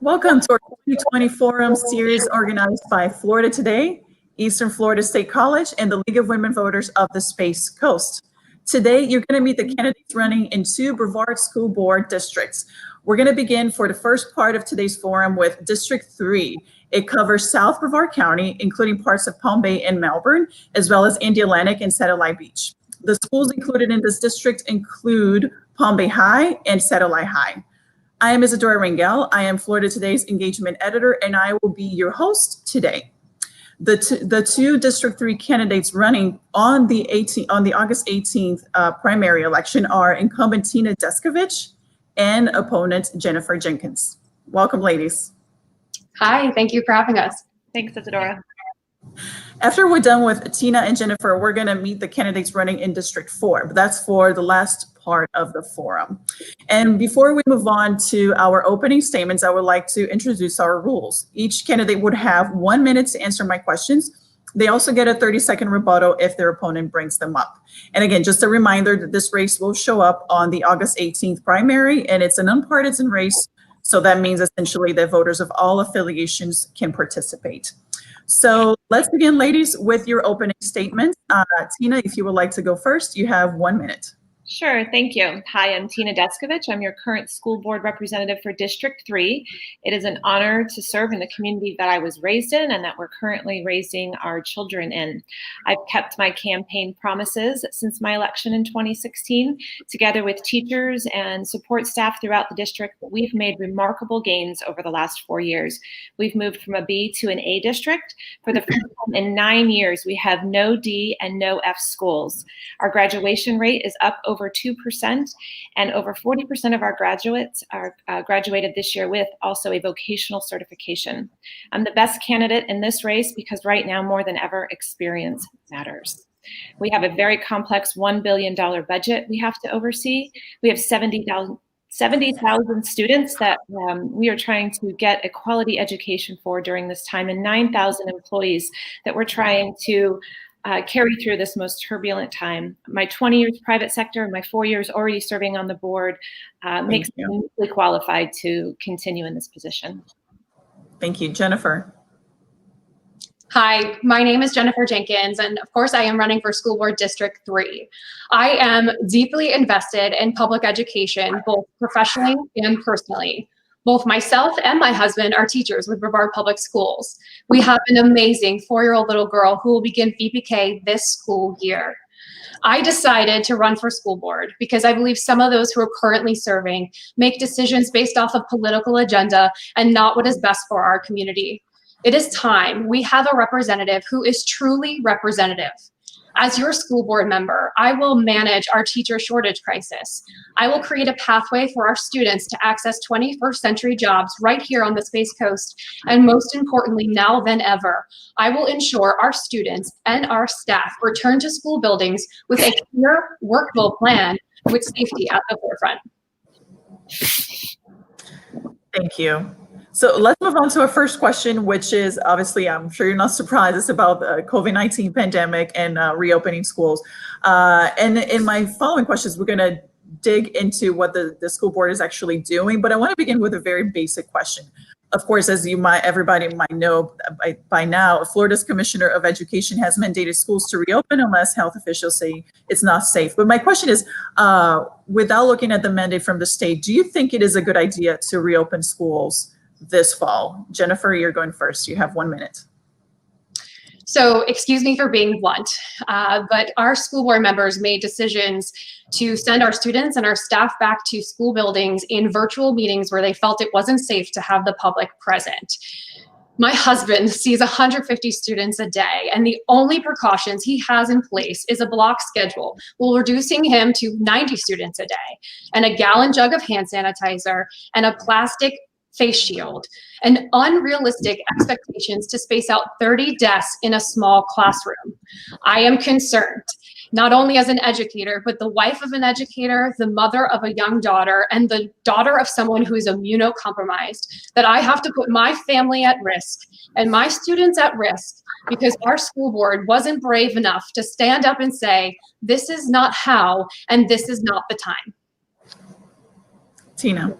Welcome to our 2020 Forum series organized by Florida Today, Eastern Florida State College, and the League of Women Voters of the Space Coast. Today, you're going to meet the candidates running in 2 Brevard School Board districts. We're going to begin for the first part of today's forum with District 3. It covers South Brevard County, including parts of Palm Bay and Melbourne, as well as Indialantic and Satellite Beach. The schools included in this district include Palm Bay High and Satellite High. I am Isadora Rangel. I am Florida Today's engagement editor, and I will be your host today. The two District 3 candidates running on the August 18th primary election are incumbent Tina Descovich and opponent Jennifer Jenkins. Welcome, ladies. Hi, thank you for having us. Thanks, Isadora. After we're done with Tina and Jennifer, we're going to meet the candidates running in District 4, but that's for the last part of the forum. And before we move on to our opening statements, I would like to introduce our rules. Each candidate would have 1 minute to answer my questions. They also get a 30-second rebuttal if their opponent brings them up. And again, just a reminder that this race will show up on the August 18th primary, and it's an nonpartisan race. So that means essentially that voters of all affiliations can participate. So let's begin, ladies, with your opening statement. Tina, if you would like to go first, you have 1 minute. Sure, thank you. Hi, I'm Tina Descovich. I'm your current school board representative for District 3. It is an honor to serve in the community that I was raised in and that we're currently raising our children in. I've kept my campaign promises since my election in 2016. Together with teachers and support staff throughout the district, we've made remarkable gains over the last 4 years. We've moved from a B to an A district. For the first time in 9 years, we have no D and no F schools. Our graduation rate is up over 2%, and over 40% of our graduates are graduated this year with also a vocational certification. I'm the best candidate in this race because right now, more than ever, experience matters. We have a very complex $1 billion budget we have to oversee. We have 70,000 students that we are trying to get a quality education for during this time, and 9,000 employees that we're trying to carry through this most turbulent time. My 20 years private sector and my 4 years already serving on the board makes me uniquely qualified to continue in this position. Thank you. Jennifer. Hi, my name is Jennifer Jenkins, and of course I am running for School Board District 3. I am deeply invested in public education, both professionally and personally. Both myself and my husband are teachers with Brevard Public Schools. We have an amazing 4-year-old little girl who will begin VPK this school year. I decided to run for school board because I believe some of those who are currently serving make decisions based off of political agenda and not what is best for our community. It is time we have a representative who is truly representative. As your school board member, I will manage our teacher shortage crisis. I will create a pathway for our students to access 21st century jobs right here on the Space Coast. And most importantly, now than ever, I will ensure our students and our staff return to school buildings with a clear, workable plan with safety at the forefront. Thank you. So let's move on to our first question, which is obviously, I'm sure you're not surprised, it's about the COVID-19 pandemic and reopening schools. And in my following questions, we're going to dig into what the school board is actually doing. But I want to begin with a very basic question. Of course, as everybody might know by now, Florida's Commissioner of Education has mandated schools to reopen unless health officials say it's not safe. But my question is, without looking at the mandate from the state, do you think it is a good idea to reopen schools this fall? Jennifer, you're going first. You have 1 minute. So excuse me for being blunt, but our school board members made decisions to send our students and our staff back to school buildings in virtual meetings where they felt it wasn't safe to have the public present. My husband sees 150 students a day, and the only precautions he has in place is a block schedule, while reducing him to 90 students a day, and a gallon jug of hand sanitizer, and a plastic face shield, and unrealistic expectations to space out 30 desks in a small classroom. I am concerned, not only as an educator, but the wife of an educator, the mother of a young daughter, and the daughter of someone who is immunocompromised, that I have to put my family at risk and my students at risk because our school board wasn't brave enough to stand up and say, this is not how, and this is not the time. Tina.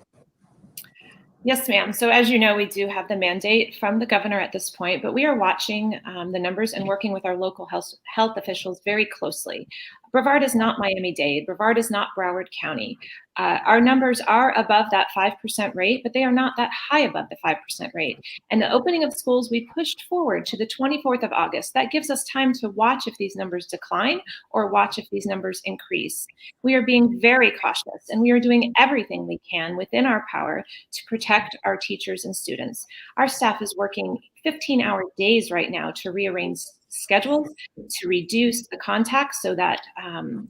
Yes, ma'am. So as you know, we do have the mandate from the governor at this point, but we are watching the numbers and working with our local health officials very closely. Brevard is not Miami-Dade. Brevard is not Broward County. Our numbers are above that 5% rate, but they are not that high above the 5% rate. And the opening of schools, we pushed forward to the 24th of August. That gives us time to watch if these numbers decline or watch if these numbers increase. We are being very cautious, and we are doing everything we can within our power to protect our teachers and students. Our staff is working 15-hour days right now to rearrange schedules, to reduce the contacts so that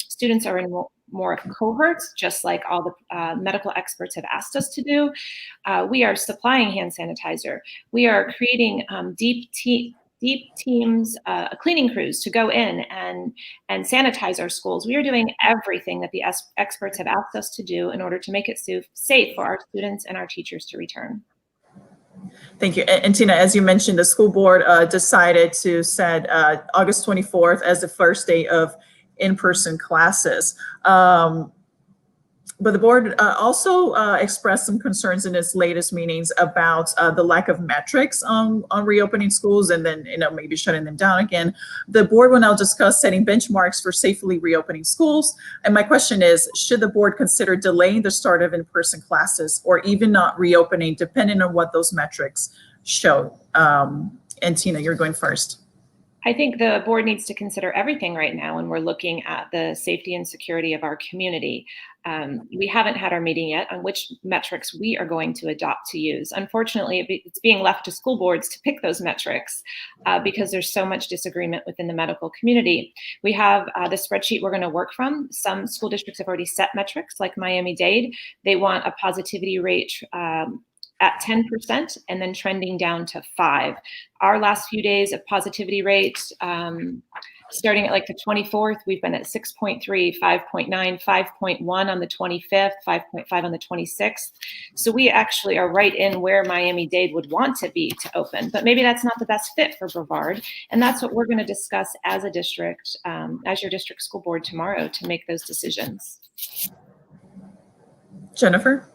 students are in more of cohorts, just like all the medical experts have asked us to do. We are supplying hand sanitizer. We are creating deep teams, cleaning crews to go in and sanitize our schools. We are doing everything that the experts have asked us to do in order to make it safe for our students and our teachers to return. Thank you. And Tina, as you mentioned, the school board decided to set August 24th as the first day of in-person classes. But the board also expressed some concerns in its latest meetings about the lack of metrics on reopening schools and then, maybe shutting them down again. The board will now discuss setting benchmarks for safely reopening schools. And my question is, should the board consider delaying the start of in-person classes or even not reopening, depending on what those metrics show? And Tina, you're going first. I think the board needs to consider everything right now when we're looking at the safety and security of our community. We haven't had our meeting yet on which metrics we are going to adopt to use. Unfortunately, it's being left to school boards to pick those metrics because there's so much disagreement within the medical community. We have the spreadsheet we're going to work from. Some school districts have already set metrics, like Miami-Dade. They want a positivity rate at 10% and then trending down to 5%. Our last few days of positivity rates, starting at like the 24th, we've been at 6.3, 5.9, 5.1 on the 25th, 5.5 on the 26th. So we actually are right in where Miami-Dade would want to be to open, but maybe that's not the best fit for Brevard. And that's what we're going to discuss as a district, as your district school board tomorrow to make those decisions. Jennifer?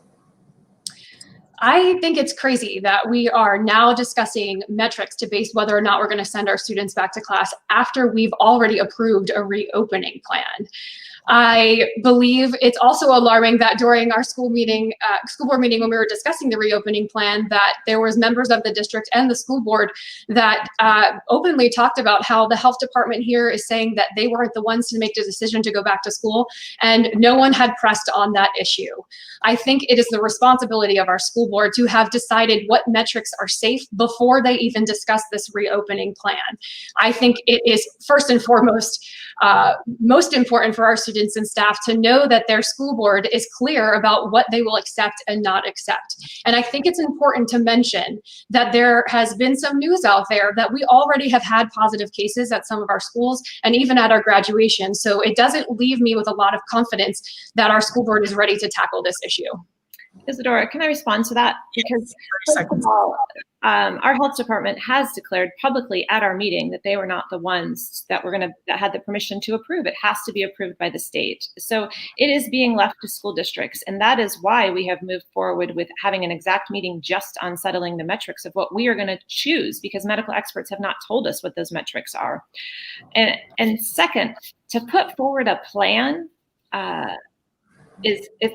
I think it's crazy that we are now discussing metrics to base whether or not we're going to send our students back to class after we've already approved a reopening plan. I believe it's also alarming that during our school board meeting, when we were discussing the reopening plan, that there was members of the district and the school board that openly talked about how the health department here is saying that they weren't the ones to make the decision to go back to school, and no one had pressed on that issue. I think it is the responsibility of our school board to have decided what metrics are safe before they even discuss this reopening plan. I think it is first and foremost most important for our students and staff to know that their school board is clear about what they will accept and not accept. And I think it's important to mention that there has been some news out there that we already have had positive cases at some of our schools and even at our graduation. So it doesn't leave me with a lot of confidence that our school board is ready to tackle this issue. Isadora, can I respond to that? Because first of all, our health department has declared publicly at our meeting that they were not the ones that had the permission to approve. It has to be approved by the state. So it is being left to school districts. And that is why we have moved forward with having an exact meeting just on settling the metrics of what we are going to choose, because medical experts have not told us what those metrics are. And second, to put forward a plan,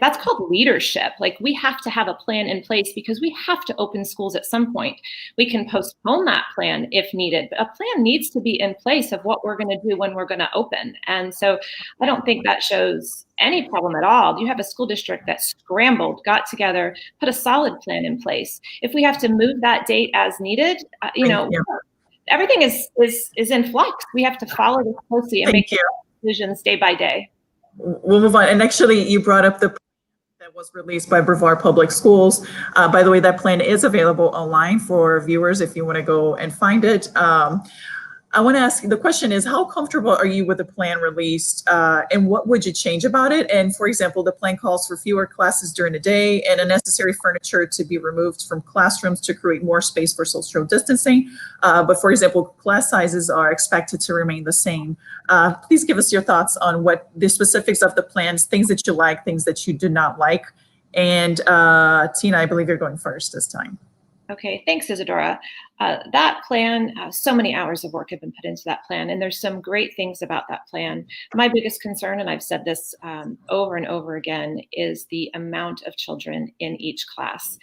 that's called leadership. Like, we have to have a plan in place because we have to open schools at some point. We can postpone that plan if needed, but a plan needs to be in place of what we're going to do when we're going to open. And so I don't think that shows any problem at all. You have a school district that scrambled, got together, put a solid plan in place. If we have to move that date as needed, everything is in flux. We have to follow this closely and make decisions day by day. We'll move on. And actually, you brought up the plan that was released by Brevard Public Schools. By the way, that plan is available online for viewers if you want to go and find it. I want to ask, the question is, how comfortable are you with the plan released and what would you change about it? And for example, the plan calls for fewer classes during the day and unnecessary furniture to be removed from classrooms to create more space for social distancing. But for example, class sizes are expected to remain the same. Please give us your thoughts on what the specifics of the plans, things that you like, things that you do not like, And Tina, I believe you're going first this time. Okay, thanks, Isadora. That plan, so many hours of work have been put into that plan, and there's some great things about that plan. My biggest concern, and I've said this over and over again, is the amount of children in each class.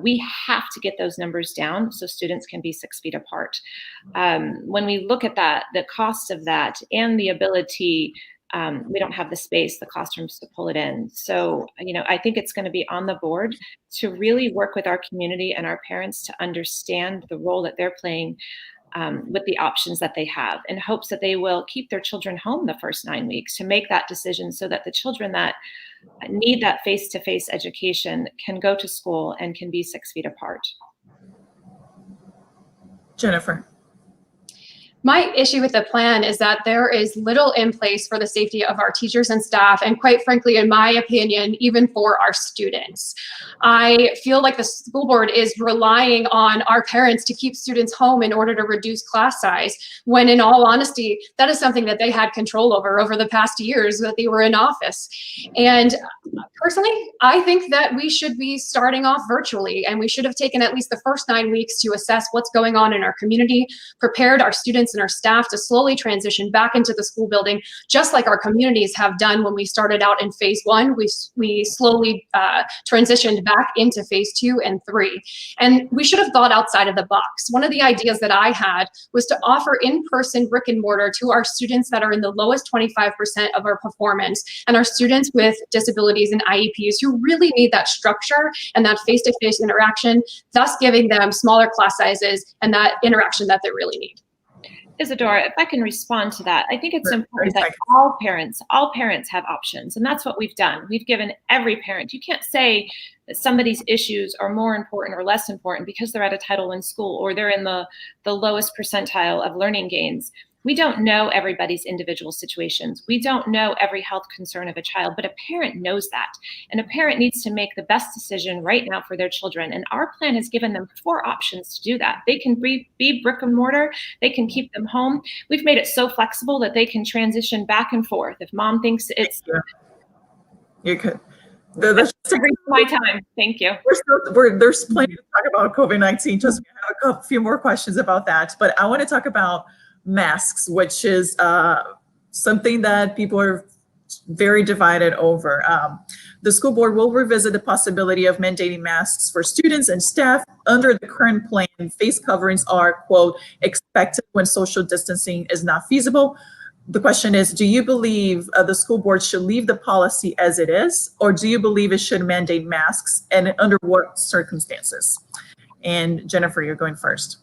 We have to get those numbers down so students can be 6 feet apart. When we look at that, the cost of that and the ability, we don't have the space, the classrooms to pull it in. So, I think it's going to be on the board to really work with our community and our parents to understand the role that they're playing with the options that they have, in hopes that they will keep their children home the first 9 weeks to make that decision, so that the children that need that face-to-face education can go to school and can be 6 feet apart. Jennifer. My issue with the plan is that there is little in place for the safety of our teachers and staff, and quite frankly, in my opinion, even for our students. I feel like the school board is relying on our parents to keep students home in order to reduce class size, when in all honesty, that is something that they had control over the past years that they were in office. And personally, I think that we should be starting off virtually, and we should have taken at least the first 9 weeks to assess what's going on in our community, prepared our students and our staff to slowly transition back into the school building, just like our communities have done when we started out in phase 1. We slowly transitioned back into phase 2 and 3. And we should have thought outside of the box. One of the ideas that I had was to offer in-person brick and mortar to our students that are in the lowest 25% of our performance, and our students with disabilities and IEPs who really need that structure and that face-to-face interaction, thus giving them smaller class sizes and that interaction that they really need. Isadora, if I can respond to that, I think it's important that all parents have options, and that's what we've done. We've given every parent. You can't say that somebody's issues are more important or less important because they're at a Title I school or they're in the lowest percentile of learning gains. We don't know everybody's individual situations. We don't know every health concern of a child, but a parent knows that. And a parent needs to make the best decision right now for their children. And our plan has given them 4 options to do that. They can be brick and mortar. They can keep them home. We've made it so flexible that they can transition back and forth. If mom thinks it's... You could. That's my time. Thank you. There's plenty to talk about COVID-19. Just have a few more questions about that. But I want to talk about masks, which is something that people are very divided over. The school board will revisit the possibility of mandating masks for students and staff. Under the current plan, face coverings are, quote, expected when social distancing is not feasible. The question is, do you believe the school board should leave the policy as it is, or do you believe it should mandate masks, and under what circumstances? And Jennifer, you're going first.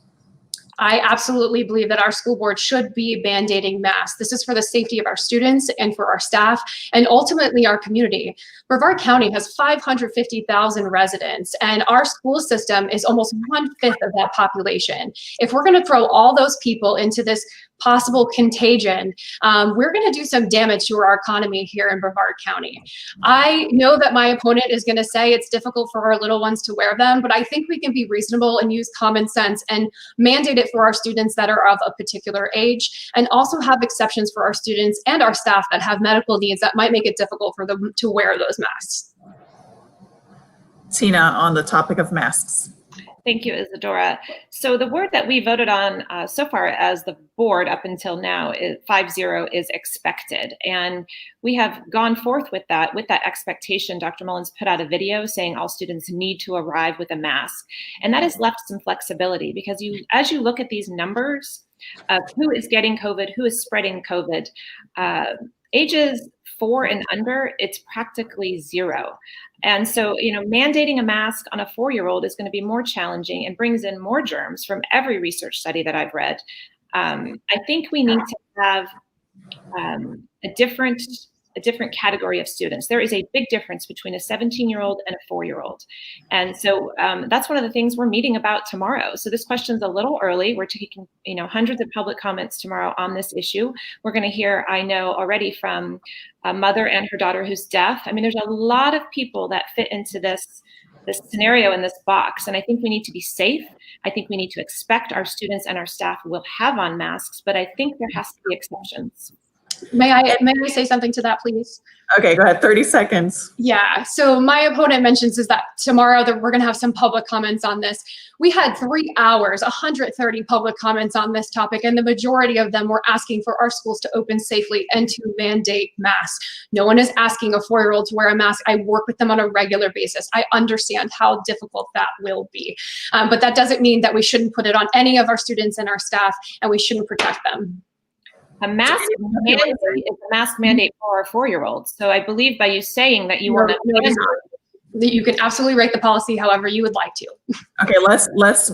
I absolutely believe that our school board should be mandating masks. This is for the safety of our students and for our staff and ultimately our community. Brevard County has 550,000 residents, and our school system is almost 1/5 of that population. If we're going to throw all those people into this possible contagion, we're going to do some damage to our economy here in Brevard County. I know that my opponent is going to say it's difficult for our little ones to wear them, but I think we can be reasonable and use common sense and mandate it for our students that are of a particular age, and also have exceptions for our students and our staff that have medical needs that might make it difficult for them to wear those masks. Tina, on the topic of masks. Thank you, Isadora. So the word that we voted on so far as the board up until now, 5-0, is expected. And we have gone forth with that expectation. Dr. Mullins put out a video saying all students need to arrive with a mask. And that has left some flexibility, because as you look at these numbers of who is getting COVID, who is spreading COVID, ages 4 and under, it's practically 0. And so, mandating a mask on a 4-year-old is going to be more challenging and brings in more germs from every research study that I've read. I think we need to have a different category of students. There is a big difference between a 17-year-old and a 4-year-old. And so that's one of the things we're meeting about tomorrow. So this question's a little early. We're taking, hundreds of public comments tomorrow on this issue. We're going to hear, I know already, from a mother and her daughter who's deaf. I mean, there's a lot of people that fit into this scenario in this box. And I think we need to be safe. I think we need to expect our students and our staff will have on masks, but I think there has to be exceptions. May I say something to that, please? Okay, go ahead, 30 seconds. Yeah, so my opponent mentions is that tomorrow that we're gonna have some public comments on this. We had 3 hours, 130 public comments on this topic, and the majority of them were asking for our schools to open safely and to mandate masks. No one is asking a 4-year-old to wear a mask. I work with them on a regular basis. I understand how difficult that will be, but that doesn't mean that we shouldn't put it on any of our students and our staff, and we shouldn't protect them. A mask mandate is a mask mandate for our 4-year-olds. So I believe by you saying that you want to, you can absolutely write the policy however you would like to. Okay, let's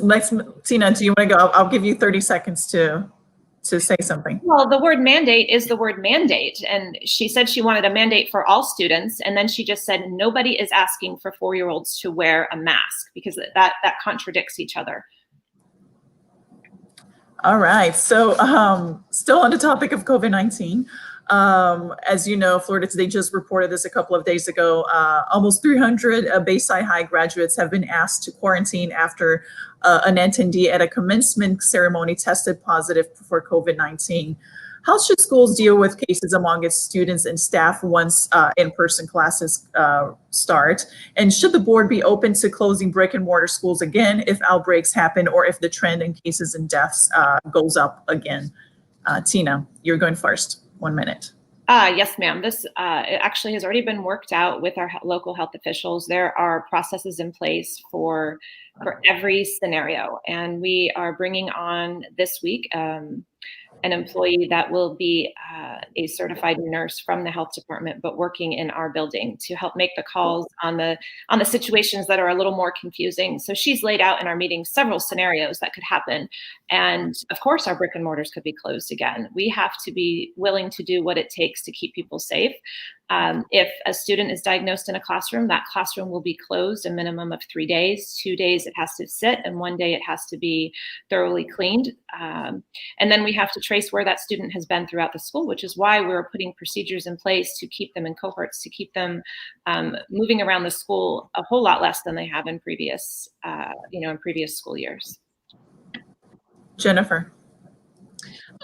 Tina, do you want to go? I'll give you 30 seconds to say something. Well, the word mandate is the word mandate. And she said she wanted a mandate for all students. And then she just said, nobody is asking for 4-year-olds to wear a mask, because that contradicts each other. All right, so still on the topic of COVID-19, as you know, Florida Today just reported this a couple of days ago. Almost 300 Bayside High graduates have been asked to quarantine after an attendee at a commencement ceremony tested positive for COVID-19. How should schools deal with cases among its students and staff once in-person classes start? And should the board be open to closing brick and mortar schools again if outbreaks happen or if the trend in cases and deaths goes up again? Tina, you're going first. 1 minute. Yes, ma'am. This it actually has already been worked out with our local health officials. There are processes in place for every scenario, and we are bringing on this week an employee that will be a certified nurse from the health department, but working in our building to help make the calls on the situations that are a little more confusing. So she's laid out in our meeting several scenarios that could happen. And of course, our brick and mortars could be closed again. We have to be willing to do what it takes to keep people safe. If a student is diagnosed in a classroom, that classroom will be closed a minimum of 3 days. 2 days it has to sit, and 1 day it has to be thoroughly cleaned. And then we have to trace where that student has been throughout the school, which is why we're putting procedures in place to keep them in cohorts, to keep them moving around the school a whole lot less than they have in previous, in previous school years. Jennifer.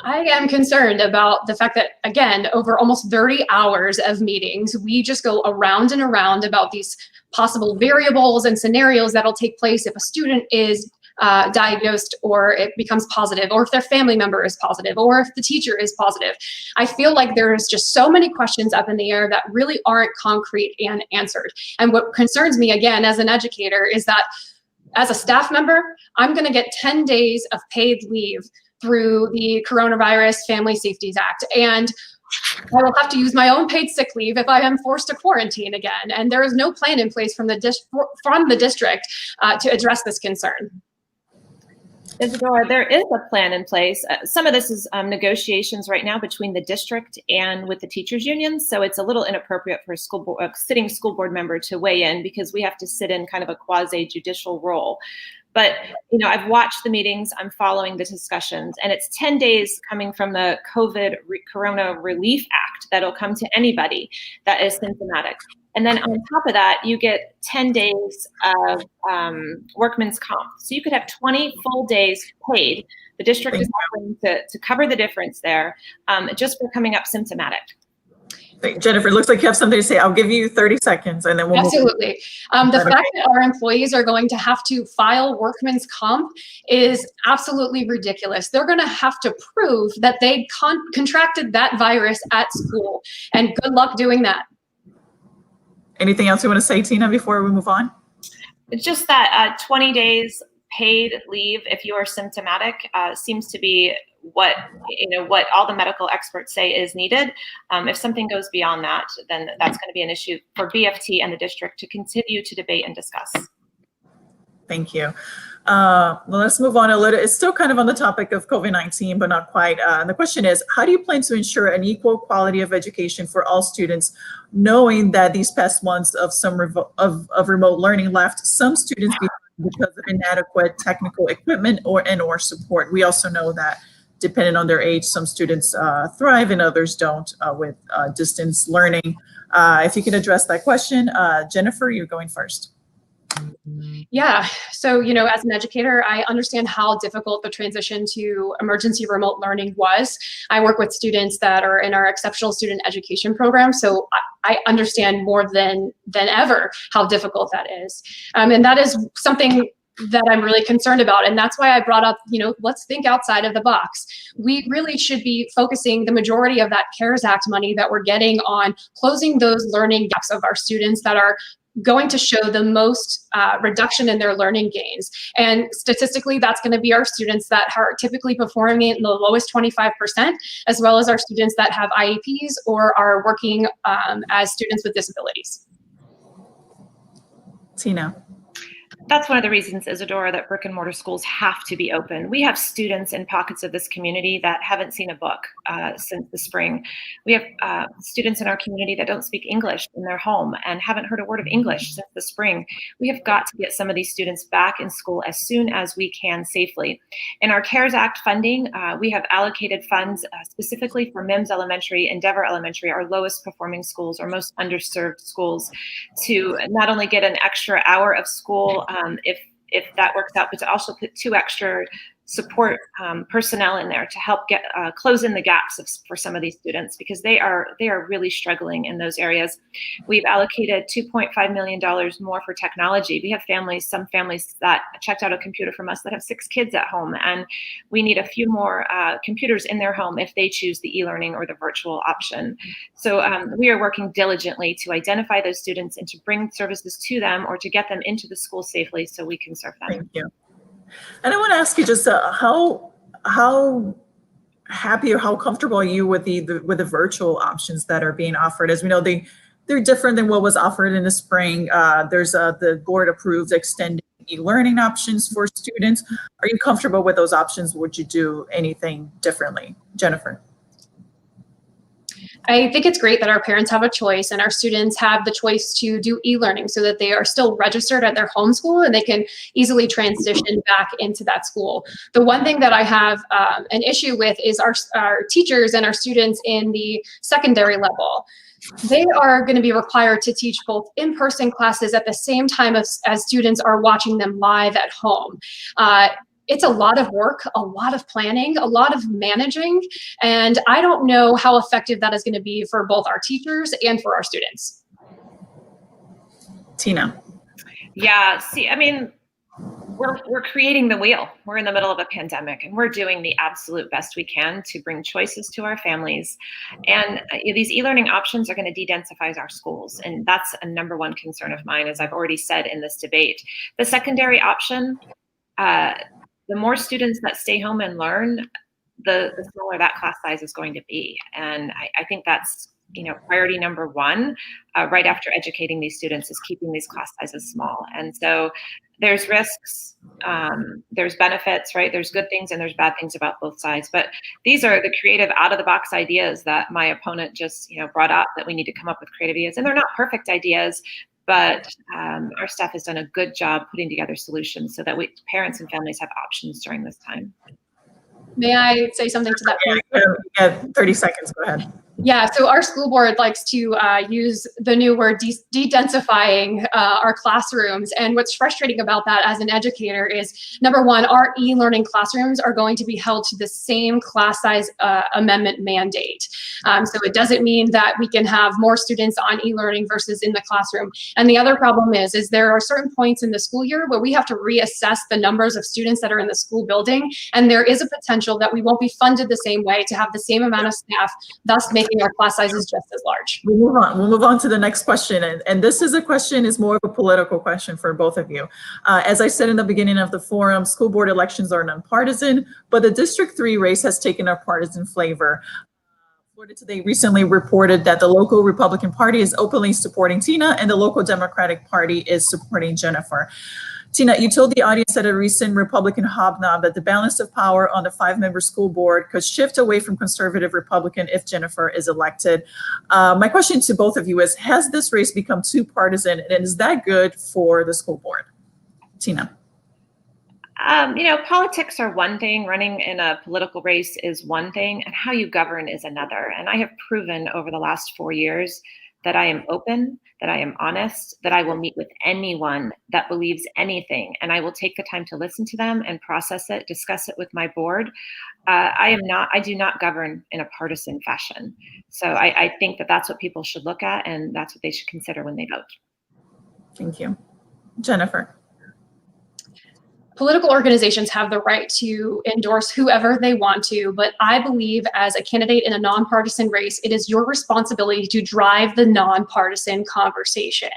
I am concerned about the fact that, again, over almost 30 hours of meetings, we just go around and around about these possible variables and scenarios that'll take place if a student is diagnosed or it becomes positive, or if their family member is positive, or if the teacher is positive. I feel like there's just so many questions up in the air that really aren't concrete and answered. And what concerns me, again, as an educator, is that as a staff member, I'm going to get 10 days of paid leave through the Coronavirus Family Safety Act. And I will have to use my own paid sick leave if I am forced to quarantine again. And there is no plan in place from the district to address this concern. Isadora, there is a plan in place. Some of this is negotiations right now between the district and with the teachers union. So it's a little inappropriate for a sitting school board member to weigh in, because we have to sit in kind of a quasi-judicial role. But, I've watched the meetings, I'm following the discussions, and it's 10 days coming from the Corona Relief Act that'll come to anybody that is symptomatic. And then on top of that, you get 10 days of workman's comp. So you could have 20 full days paid. The district is offering to cover the difference there just for coming up symptomatic. Jennifer, it looks like you have something to say. I'll give you 30 seconds and then we'll Absolutely. The fact that our employees are going to have to file workman's comp is absolutely ridiculous. They're going to have to prove that they contracted that virus at school, and good luck doing that. Anything else you want to say, Tina, before we move on? It's just that 20 days paid leave if you are symptomatic seems to be what all the medical experts say is needed. If something goes beyond that, then that's going to be an issue for BFT and the district to continue to debate and discuss. Thank you. Well, let's move on a little. It's still kind of on the topic of COVID-19, but not quite. And the question is, how do you plan to ensure an equal quality of education for all students, knowing that these past months of of remote learning left some students behind because of inadequate technical equipment or support? We also know that depending on their age, some students thrive and others don't with distance learning. If you could address that question, Jennifer, you're going first. Yeah, so, as an educator, I understand how difficult the transition to emergency remote learning was. I work with students that are in our exceptional student education program, so I understand more than ever how difficult that is. And that is something that I'm really concerned about. And that's why I brought up, let's think outside of the box. We really should be focusing the majority of that CARES Act money that we're getting on closing those learning gaps of our students that are going to show the most reduction in their learning gains. And statistically, that's going to be our students that are typically performing in the lowest 25%, as well as our students that have IEPs or are working as students with disabilities. Tina. That's one of the reasons, Isadora, that brick and mortar schools have to be open. We have students in pockets of this community that haven't seen a book since the spring. We have students in our community that don't speak English in their home and haven't heard a word of English since the spring. We have got to get some of these students back in school as soon as we can safely. In our CARES Act funding, we have allocated funds specifically for Mims Elementary and Dever Elementary, our lowest performing schools, our most underserved schools, to not only get an extra hour of school if that works out, but to also put 2 extra support personnel in there to help get close in the gaps for some of these students, because they are really struggling in those areas. We've allocated $2.5 million more for technology. We have some families that checked out a computer from us that have 6 kids at home, and we need a few more computers in their home if they choose the e-learning or the virtual option. So we are working diligently to identify those students and to bring services to them or to get them into the school safely so we can serve them. Thank you. And I want to ask you just how happy or how comfortable are you with the virtual options that are being offered? As we know, they're different than what was offered in the spring. There's the board approved extended e-learning options for students. Are you comfortable with those options? Would you do anything differently, Jennifer? I think it's great that our parents have a choice and our students have the choice to do e-learning so that they are still registered at their home school and they can easily transition back into that school. The one thing that I have an issue with is our teachers and our students in the secondary level. They are going to be required to teach both in-person classes at the same time as students are watching them live at home. It's a lot of work, a lot of planning, a lot of managing, and I don't know how effective that is going to be for both our teachers and for our students. Tina. Yeah, see, I mean, we're creating the wheel. We're in the middle of a pandemic, and we're doing the absolute best we can to bring choices to our families. And these e-learning options are going to de-densify our schools, and that's a #1 concern of mine, as I've already said in this debate. The secondary option, the more students that stay home and learn, the smaller that class size is going to be. And I think that's priority #1, right after educating these students, is keeping these class sizes small. And so there's risks, there's benefits, right? There's good things and there's bad things about both sides. But these are the creative out-of-the-box ideas that my opponent just brought up, that we need to come up with creative ideas. And they're not perfect ideas, but our staff has done a good job putting together solutions so that parents and families have options during this time. May I say something to that point? Yeah, 30 seconds, go ahead. Yeah, so our school board likes to use the new word de-densifying our classrooms. And what's frustrating about that as an educator is, #1, our e-learning classrooms are going to be held to the same class size amendment mandate. So it doesn't mean that we can have more students on e-learning versus in the classroom. And the other problem is there are certain points in the school year where we have to reassess the numbers of students that are in the school building. And there is a potential that we won't be funded the same way to have the same amount of staff, thus making our class sizes just as large. We'll move on to the next question. And this is more of a political question for both of you. As I said in the beginning of the forum, school board elections are nonpartisan, but the District 3 race has taken a partisan flavor. Florida Today recently reported that the local Republican Party is openly supporting Tina and the local Democratic Party is supporting Jennifer. Tina, you told the audience at a recent Republican hobnob that the balance of power on the 5-member school board could shift away from conservative Republican if Jennifer is elected. My question to both of you is, has this race become too partisan, and is that good for the school board? Tina. Politics are one thing, running in a political race is one thing, and how you govern is another. And I have proven over the last 4 years that I am open, that I am honest, that I will meet with anyone that believes anything, and I will take the time to listen to them and process it, discuss it with my board. I do not govern in a partisan fashion. So I think that that's what people should look at, and that's what they should consider when they vote. Thank you. Jennifer. Political organizations have the right to endorse whoever they want to, but I believe as a candidate in a nonpartisan race, it is your responsibility to drive the nonpartisan conversation.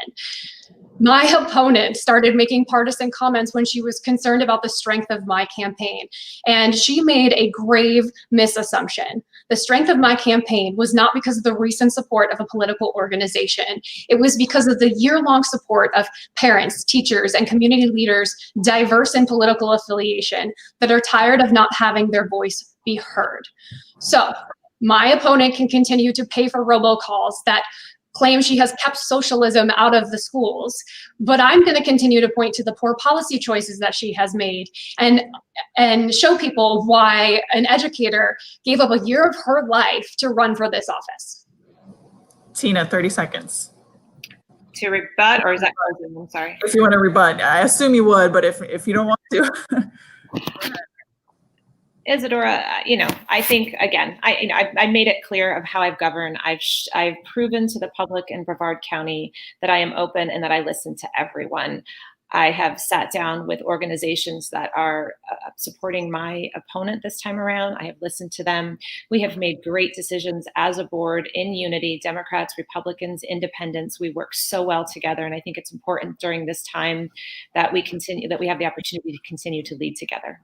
My opponent started making partisan comments when she was concerned about the strength of my campaign, and she made a grave misassumption. The strength of my campaign was not because of the recent support of a political organization. It was because of the year-long support of parents, teachers, and community leaders diverse in political affiliation that are tired of not having their voice be heard. So my opponent can continue to pay for robocalls that claim she has kept socialism out of the schools, but I'm going to continue to point to the poor policy choices that she has made and show people why an educator gave up a year of her life to run for this office. Tina, 30 seconds. To rebut, or is that closing? I'm sorry. If you want to rebut, I assume you would, but if you don't want to. Isadora, I think, again, I made it clear of how I've governed. I've proven to the public in Brevard County that I am open and that I listen to everyone. I have sat down with organizations that are supporting my opponent this time around. I have listened to them. We have made great decisions as a board in unity, Democrats, Republicans, independents. We work so well together. And I think it's important during this time that we have the opportunity to continue to lead together.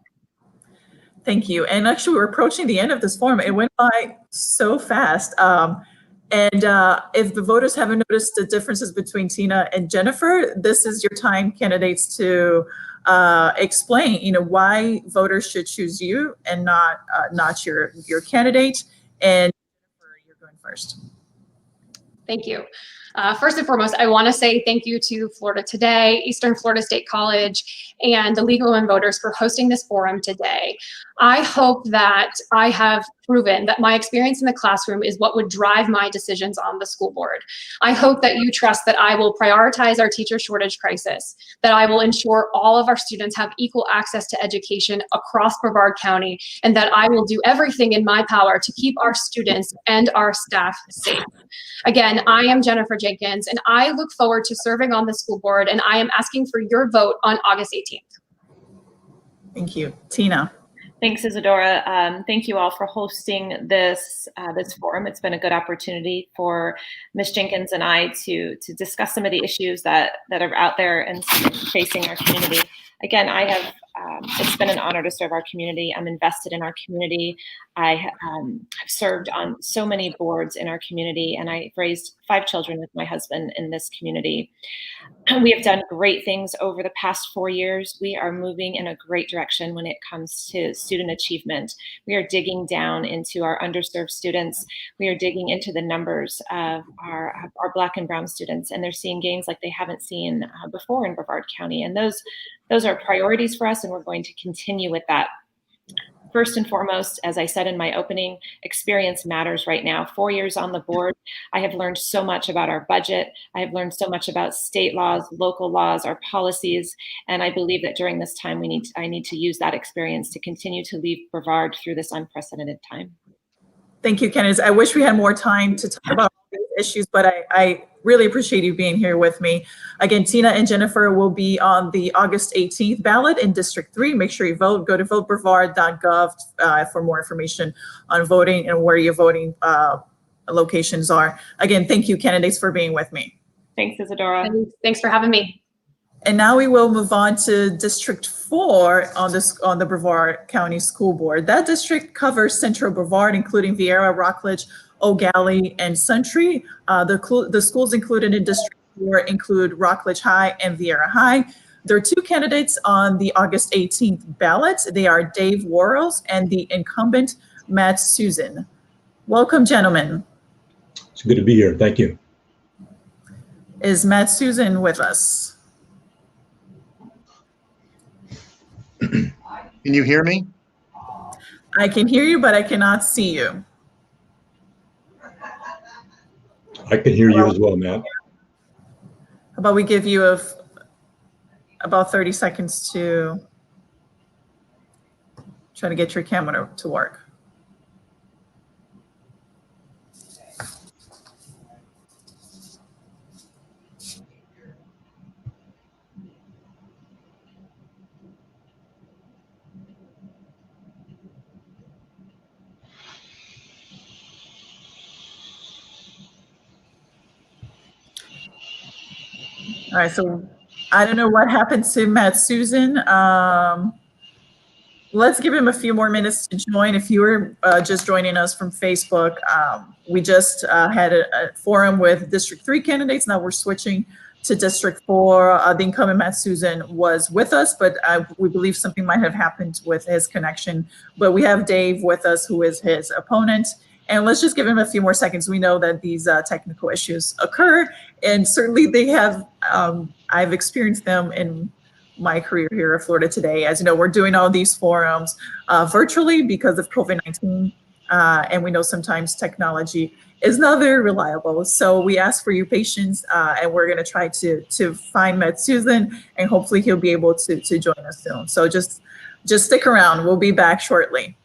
Thank you. And actually, we're approaching the end of this forum. It went by so fast. And if the voters haven't noticed the differences between Tina and Jennifer, this is your time, candidates, to explain, why voters should choose you and not your candidate. And Jennifer, you're going first. Thank you. First and foremost, I want to say thank you to Florida Today, Eastern Florida State College, and the League of Women Voters for hosting this forum today. I hope that I have proven that my experience in the classroom is what would drive my decisions on the school board. I hope that you trust that I will prioritize our teacher shortage crisis, that I will ensure all of our students have equal access to education across Brevard County, and that I will do everything in my power to keep our students and our staff safe. Again, I am Jennifer Jenkins, and I look forward to serving on the school board, and I am asking for your vote on August 18th. Thank you. Tina. Thanks, Isadora. Thank you all for hosting this forum. It's been a good opportunity for Ms. Jenkins and I to discuss some of the issues that are out there and facing our community. Again, it's been an honor to serve our community. I'm invested in our community. I have served on so many boards in our community, and I've raised 5 children with my husband in this community. We have done great things over the past 4 years. We are moving in a great direction when it comes to student achievement. We are digging down into our underserved students. We are digging into the numbers of our Black and Brown students, and they're seeing gains like they haven't seen before in Brevard County. And those are priorities for us, and we're going to continue with that. First and foremost, as I said in my opening, experience matters right now. 4 years on the board, I have learned so much about our budget. I have learned so much about state laws, local laws, our policies, and I believe that during this time, I need to use that experience to continue to lead Brevard through this unprecedented time. Thank you, Candace. I wish we had more time to talk about these issues, but I really appreciate you being here with me. Again, Tina and Jennifer will be on the August 18th ballot in District 3. Make sure you vote. Go to votebrevard.gov for more information on voting and where your voting locations are. Again, thank you, candidates, for being with me. Thanks, Isadora. Thanks for having me. And now we will move on to District 4 on the Brevard County School Board. That district covers Central Brevard, including Viera, Rockledge, Eau Gallie, and Suntree. The schools included in District 4 include Rockledge High and Viera High. There are 2 candidates on the August 18th ballot. They are Dave Worrells and the incumbent Matt Susan. Welcome, gentlemen. It's good to be here. Thank you. Is Matt Susan with us? Can you hear me? I can hear you, but I cannot see you. I can hear you as well, Matt. How about we give you about 30 seconds to try to get your camera to work. All right, so I don't know what happened to Matt Susan. Let's give him a few more minutes to join. If you were just joining us from Facebook, we just had a forum with District 3 candidates. Now we're switching to District 4. The incumbent Matt Susan was with us, but we believe something might have happened with his connection. But we have Dave with us, who is his opponent. And let's just give him a few more seconds. We know that these technical issues occur, and certainly they have, I've experienced them in my career here at Florida Today. As you know, we're doing all these forums virtually because of COVID-19, and we know sometimes technology is not very reliable. So we ask for your patience, and we're gonna try to find Matt Susan, and hopefully he'll be able to join us soon. So just stick around, we'll be back shortly.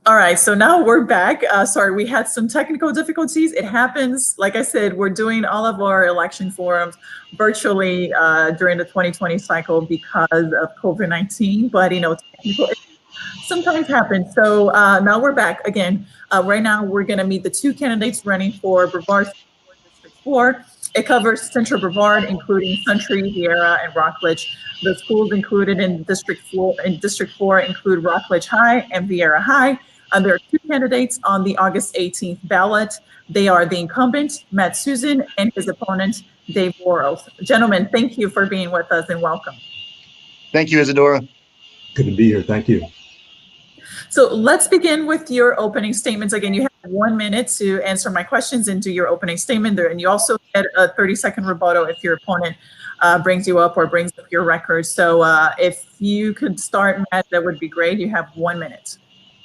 All right, so now we're back. Sorry, we had some technical difficulties. It happens. Like I said, we're doing all of our election forums virtually during the 2020 cycle because of COVID-19, but technical issues sometimes happen. So now we're back again. Right now, we're gonna meet the two candidates running for Brevard School Board District 4. It covers Central Brevard, including Suntree, Vieira, and Rockledge. The schools included in District 4 include Rockledge High and Vieira High. There are 2 candidates on the August 18th ballot. They are the incumbent, Matt Susan, and his opponent, Dave Boros. Gentlemen, thank you for being with us and welcome. Thank you, Isadora. Good to be here. Thank you. So let's begin with your opening statements. Again, you have 1 minute to answer my questions and do your opening statement there. And you also get a 30-second rebuttal if your opponent brings you up or brings up your record. So if you could start, Matt, that would be great. You have 1 minute.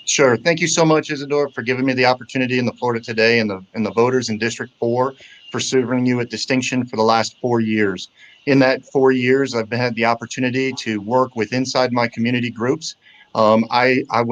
Sure. Thank you so much, Isadora, for giving me the opportunity in the Florida Today and the voters in District 4 for serving you with distinction for the last 4 years. In that 4 years, I've had the opportunity to work with inside my community groups. When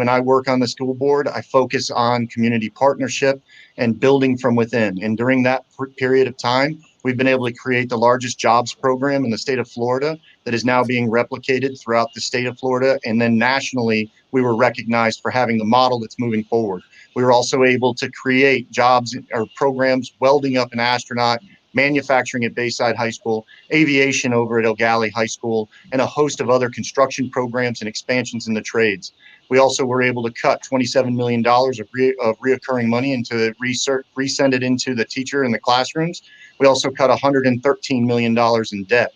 I work on the school board, I focus on community partnership and building from within. And during that period of time, we've been able to create the largest jobs program in the state of Florida that is now being replicated throughout the state of Florida. And then nationally, we were recognized for having the model that's moving forward. We were also able to create jobs or programs, welding up an astronaut, manufacturing at Bayside High School, aviation over at Lgbtq High School, and a host of other construction programs and expansions in the trades. We also were able to cut $27 million of reoccurring money into research, resend it into the teacher in the classrooms. We also cut $113 million in debt.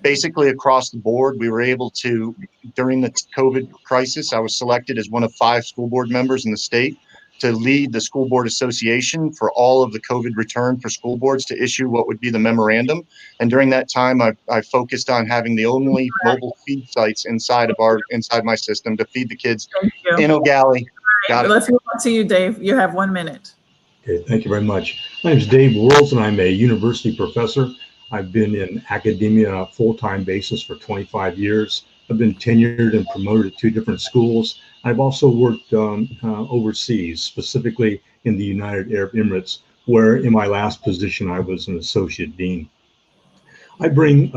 Basically, across the board, we were able to, during the COVID crisis, I was selected as one of 5 school board members in the state to lead the school board association for all of the COVID return for school boards to issue what would be the memorandum. And during that time, I focused on having the only mobile feed sites inside my system to feed the kids in Lgbtq. Got it. Let's move on to you, Dave. You have 1 minute. Okay, thank you very much. My name is Dave Worrells, and I'm a university professor. I've been in academia on a full-time basis for 25 years. I've been tenured and promoted at 2 different schools. I've also worked overseas, specifically in the United Arab Emirates, where in my last position, I was an associate dean. I bring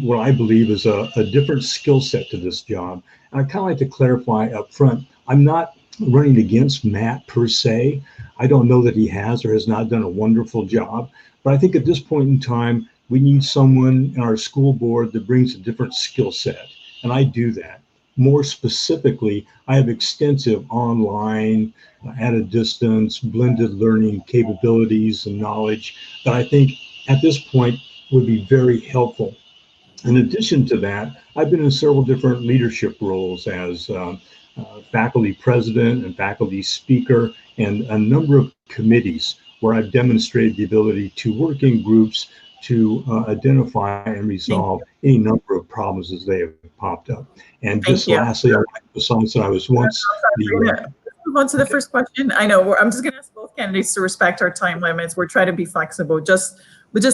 what I believe is a different skill set to this job. And I kind of like to clarify up front, I'm not running against Matt per se. I don't know that he has or has not done a wonderful job, but I think at this point in time, we need someone in our school board that brings a different skill set, and I do that. More specifically, I have extensive online, at a distance, blended learning capabilities and knowledge that I think at this point would be very helpful. In addition to that, I've been in several different leadership roles as faculty president and faculty speaker, and a number of committees where I've demonstrated the ability to work in groups to identify and resolve any number of problems as they have popped up. And just lastly, I would like to emphasize that I was once Let's move on to the first question. I know I'm just going to ask both candidates to respect our time limits. We're trying to be flexible, just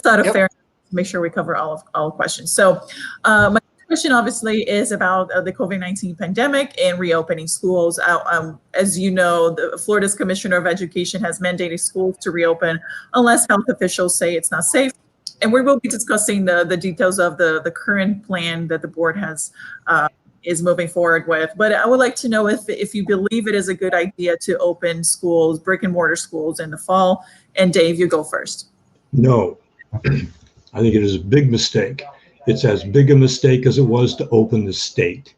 out of fairness, to make sure we cover all questions. So my question obviously is about the COVID-19 pandemic and reopening schools. As you know, Florida's Commissioner of Education has mandated schools to reopen unless health officials say it's not safe. And we will be discussing the details of the current plan that the board has is moving forward with. But I would like to know if you believe it is a good idea to open schools, brick and mortar schools in the fall. And Dave, you go first. No, I think it is a big mistake. It's as big a mistake as it was to open the state.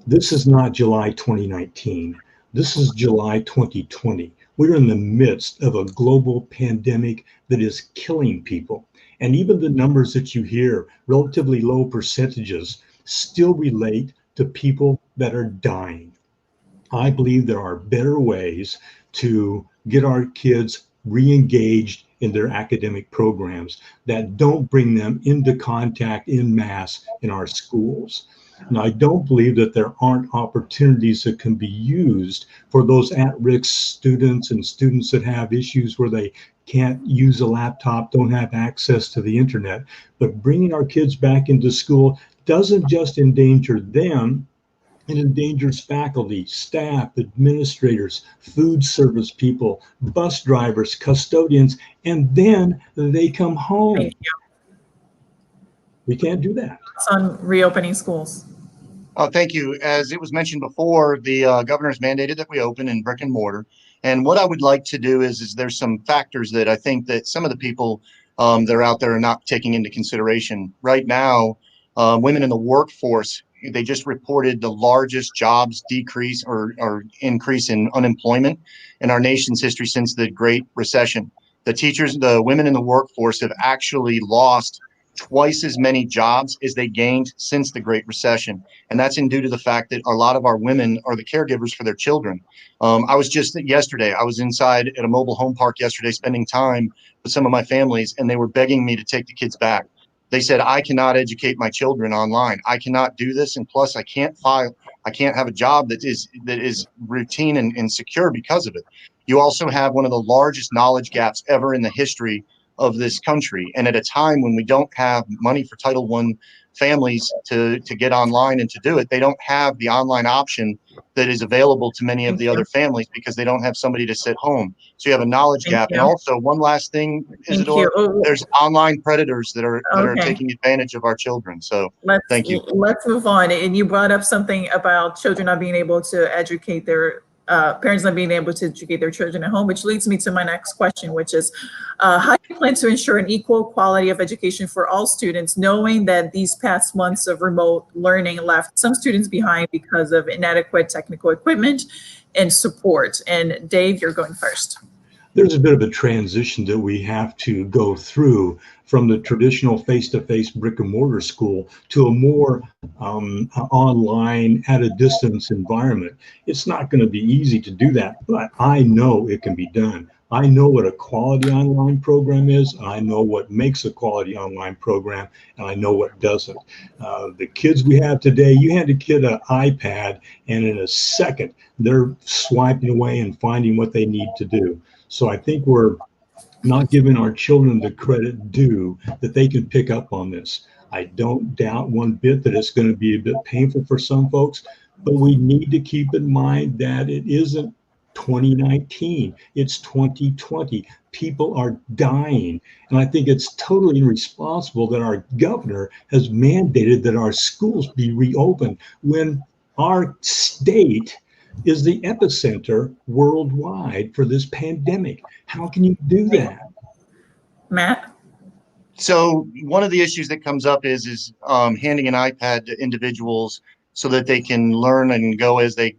This is not July 2019. This is July 2020. We're in the midst of a global pandemic that is killing people. And even the numbers that you hear, relatively low percentages, still relate to people that are dying. I believe there are better ways to get our kids re-engaged in their academic programs that don't bring them into contact en masse in our schools. And I don't believe that there aren't opportunities that can be used for those at-risk students and students that have issues where they can't use a laptop, don't have access to the internet. But bringing our kids back into school doesn't just endanger them, it endangers faculty, staff, administrators, food service people, bus drivers, custodians, and then they come home. Thank you. We can't do that. On reopening schools. Oh, thank you. As it was mentioned before, the governor's mandated that we open in brick and mortar. And what I would like to do is there's some factors that I think that some of the people that are out there are not taking into consideration. Right now, women in the workforce, they just reported the largest jobs decrease or increase in unemployment in our nation's history since the Great Recession. The women in the workforce have actually lost twice as many jobs as they gained since the Great Recession. And that's due to the fact that a lot of our women are the caregivers for their children. I was inside at a mobile home park yesterday, spending time with some of my families, and they were begging me to take the kids back. They said, I cannot educate my children online. I cannot do this. And plus I can't have a job that is routine and secure because of it. You also have one of the largest knowledge gaps ever in the history of this country. And at a time when we don't have money for Title I families to get online and to do it, they don't have the online option that is available to many of the other families because they don't have somebody to sit home. So you have a knowledge gap. And also one last thing, Isadora, there's online predators that are taking advantage of our children. So thank you. Let's move on. And you brought up something about children not being able to educate their parents not being able to educate their children at home, which leads me to my next question, which is how do you plan to ensure an equal quality of education for all students, knowing that these past months of remote learning left some students behind because of inadequate technical equipment and support? And Dave, you're going first. There's a bit of a transition that we have to go through from the traditional face-to-face brick and mortar school to a more online at a distance environment. It's not going to be easy to do that, but I know it can be done. I know what a quality online program is. I know what makes a quality online program, and I know what doesn't. The kids we have today, you hand a kid an iPad, and in a second, they're swiping away and finding what they need to do. So I think we're not giving our children the credit due that they can pick up on this. I don't doubt one bit that it's going to be a bit painful for some folks, but we need to keep in mind that it isn't 2019, it's 2020. People are dying. And I think it's totally irresponsible that our governor has mandated that our schools be reopened when our state is the epicenter worldwide for this pandemic. How can you do that? Matt? So one of the issues that comes up is handing an iPad to individuals so that they can learn and go as they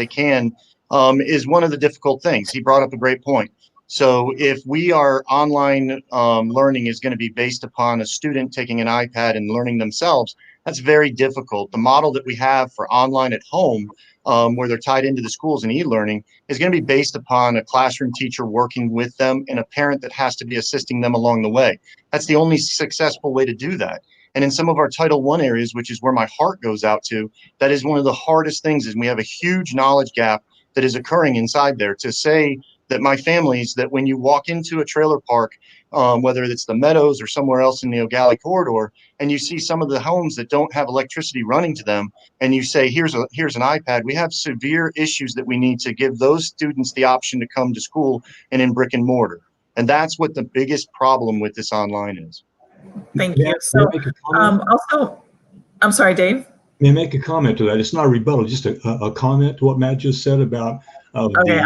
can is one of the difficult things. He brought up a great point. So if we are online learning is going to be based upon a student taking an iPad and learning themselves, that's very difficult. The model that we have for online at home, where they're tied into the schools and e-learning, is going to be based upon a classroom teacher working with them and a parent that has to be assisting them along the way. That's the only successful way to do that. And in some of our Title I areas, which is where my heart goes out to, that is one of the hardest things, is we have a huge knowledge gap that is occurring inside there. To say that my families, that when you walk into a trailer park, whether it's the Meadows or somewhere else in the Eau Gallie corridor, and you see some of the homes that don't have electricity running to them, and you say, here's an iPad, we have severe issues that we need to give those students the option to come to school and in brick and mortar. And that's what the biggest problem with this online is. Thank you. So also, I'm sorry, Dave. May I make a comment to that? It's not a rebuttal, just a comment to what Matt just said about okay,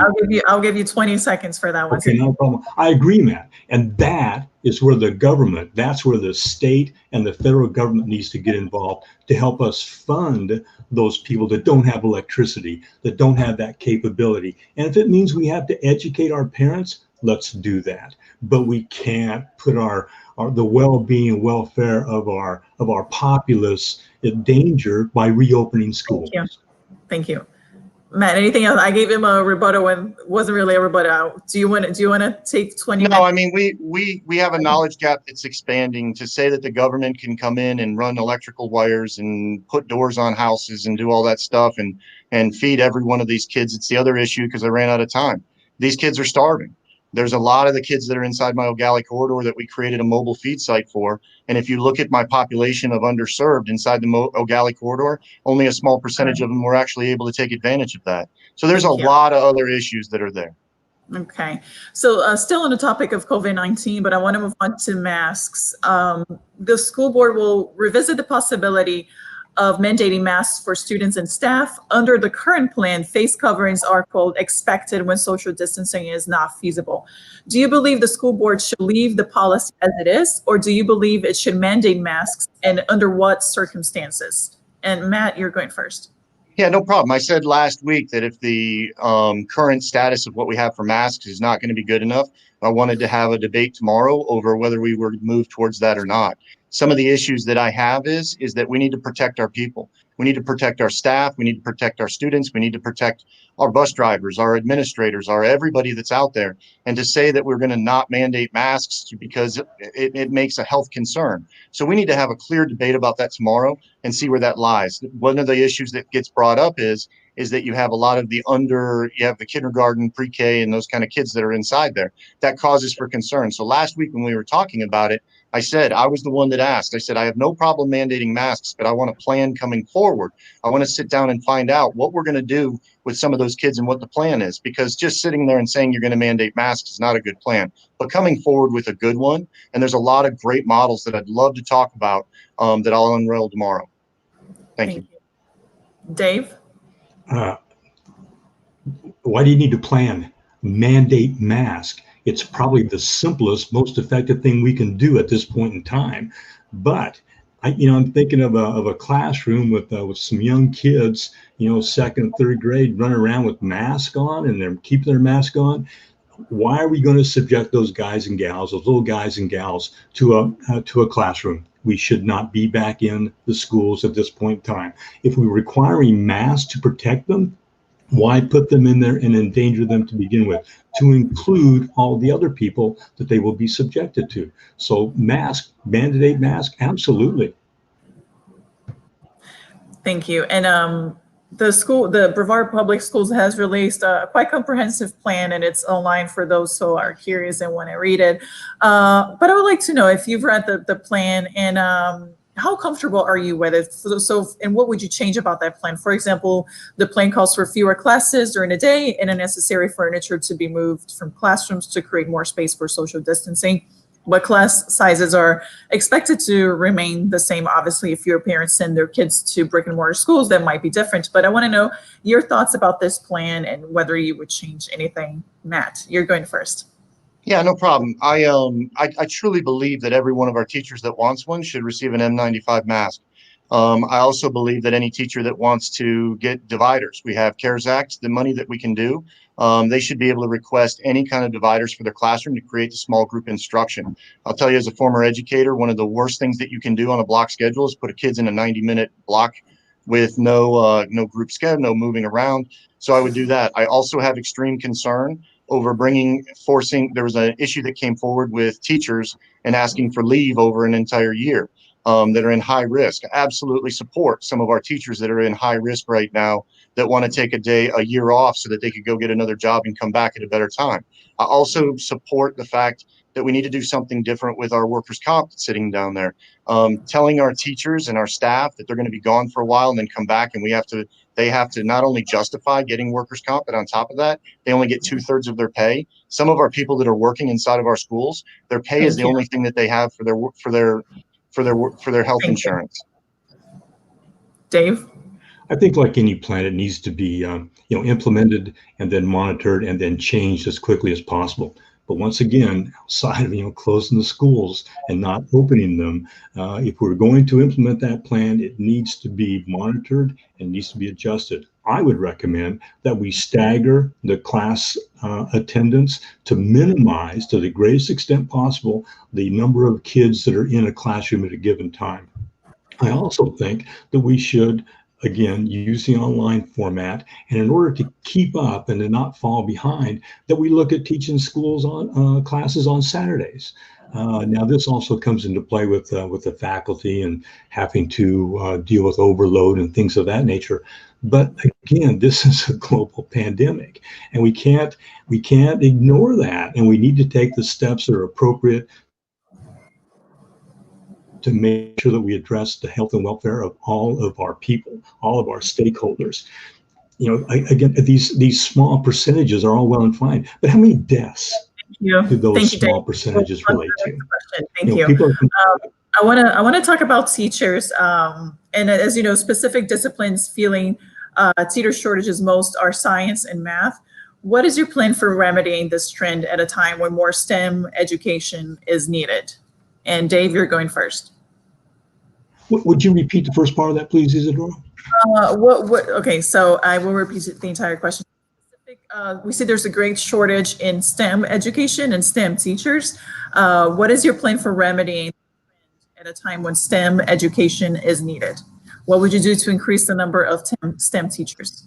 I'll give you 20 seconds for that one. Okay, no problem. I agree, Matt. And that is where the government, that's where the state and the federal government needs to get involved to help us fund those people that don't have electricity, that don't have that capability. And if it means we have to educate our parents, let's do that. But we can't put the well-being and welfare of our populace in danger by reopening schools. Thank you. Matt, anything else? I gave him a rebuttal and wasn't really a rebuttal. Do you want to take 20 minutes? No, I mean, we have a knowledge gap that's expanding. To say that the government can come in and run electrical wires and put doors on houses and do all that stuff and feed every one of these kids, it's the other issue, because I ran out of time. These kids are starving. There's a lot of the kids that are inside my Eau Gallie corridor that we created a mobile feed site for. And if you look at my population of underserved inside the Eau Gallie corridor, only a small percentage of them were actually able to take advantage of that. So there's a lot of other issues that are there. Okay. So still on the topic of COVID-19, but I want to move on to masks. The school board will revisit the possibility of mandating masks for students and staff. Under the current plan, face coverings are, quote, expected when social distancing is not feasible. Do you believe the school board should leave the policy as it is, or do you believe it should mandate masks, and under what circumstances? And Matt, you're going first. Yeah, no problem. I said last week that if the current status of what we have for masks is not going to be good enough, I wanted to have a debate tomorrow over whether we were to move towards that or not. Some of the issues that I have is that we need to protect our people. We need to protect our staff. We need to protect our students. We need to protect our bus drivers, our administrators, our everybody that's out there. And to say that we're going to not mandate masks because it makes a health concern. So we need to have a clear debate about that tomorrow and see where that lies. One of the issues that gets brought up is that you have a lot of you have the kindergarten, pre-K, and those kind of kids that are inside there. That causes for concern. So last week when we were talking about it, I said, I was the one that asked. I said, I have no problem mandating masks, but I want a plan coming forward. I want to sit down and find out what we're going to do with some of those kids and what the plan is, because just sitting there and saying you're going to mandate masks is not a good plan, but coming forward with a good one. And there's a lot of great models that I'd love to talk about that I'll unveil tomorrow. Thank you. Dave? Why do you need to plan? Mandate mask. It's probably the simplest, most effective thing we can do at this point in time. But I'm thinking of a classroom with some young kids, second, third grade, running around with masks on, and they're keeping their mask on. Why are we going to subject those guys and gals, those little guys and gals, to a classroom? We should not be back in the schools at this point in time. If we're requiring masks to protect them, why put them in there and endanger them to begin with, to include all the other people that they will be subjected to? So mandate mask, absolutely. Thank you. And the Brevard Public Schools has released a quite comprehensive plan, and it's online for those who are curious and want to read it. But I would like to know if you've read the plan, and how comfortable are you with it? And what would you change about that plan? For example, the plan calls for fewer classes during the day and unnecessary furniture to be moved from classrooms to create more space for social distancing. But class sizes are expected to remain the same. Obviously, if your parents send their kids to brick and mortar schools, that might be different. But I want to know your thoughts about this plan and whether you would change anything. Matt, you're going first. Yeah, no problem. I truly believe that every one of our teachers that wants one should receive an N95 mask. I also believe that any teacher that wants to get dividers, we have CARES Act, the money that we can do, they should be able to request any kind of dividers for their classroom to create the small group instruction. I'll tell you, as a former educator, one of the worst things that you can do on a block schedule is put kids in a 90-minute block with no group schedule, no moving around. So I would do that. I also have extreme concern over there was an issue that came forward with teachers and asking for leave over an entire year that are in high risk. I absolutely support some of our teachers that are in high risk right now that want to take a year off so that they could go get another job and come back at a better time. I also support the fact that we need to do something different with our workers' comp that's sitting down there. Telling our teachers and our staff that they're going to be gone for a while and then come back, and they have to not only justify getting workers' comp, but on top of that, they only get 2/3 of their pay. Some of our people that are working inside of our schools, their pay is the only thing that they have for their health insurance. Dave? I think like any plan, it needs to be implemented and then monitored and then changed as quickly as possible. But once again, outside of closing the schools and not opening them, if we're going to implement that plan, it needs to be monitored and needs to be adjusted. I would recommend that we stagger the class attendance to minimize, to the greatest extent possible, the number of kids that are in a classroom at a given time. I also think that we should, again, use the online format, and in order to keep up and to not fall behind, that we look at teaching schools on classes on Saturdays. Now, this also comes into play with the faculty and having to deal with overload and things of that nature. But again, this is a global pandemic, and we can't ignore that, and we need to take the steps that are appropriate to make sure that we address the health and welfare of all of our people, all of our stakeholders. Again, these small percentages are all well and fine, but how many deaths do those small percentages relate to? Thank you. I want to talk about teachers. And as you know, specific disciplines feeling teacher shortages most are science and math. What is your plan for remedying this trend at a time when more STEM education is needed? And Dave, you're going first. Would you repeat the first part of that, please, Isadora? Okay, so I will repeat the entire question. We see there's a great shortage in STEM education and STEM teachers. What is your plan for remedying at a time when STEM education is needed? What would you do to increase the number of STEM teachers?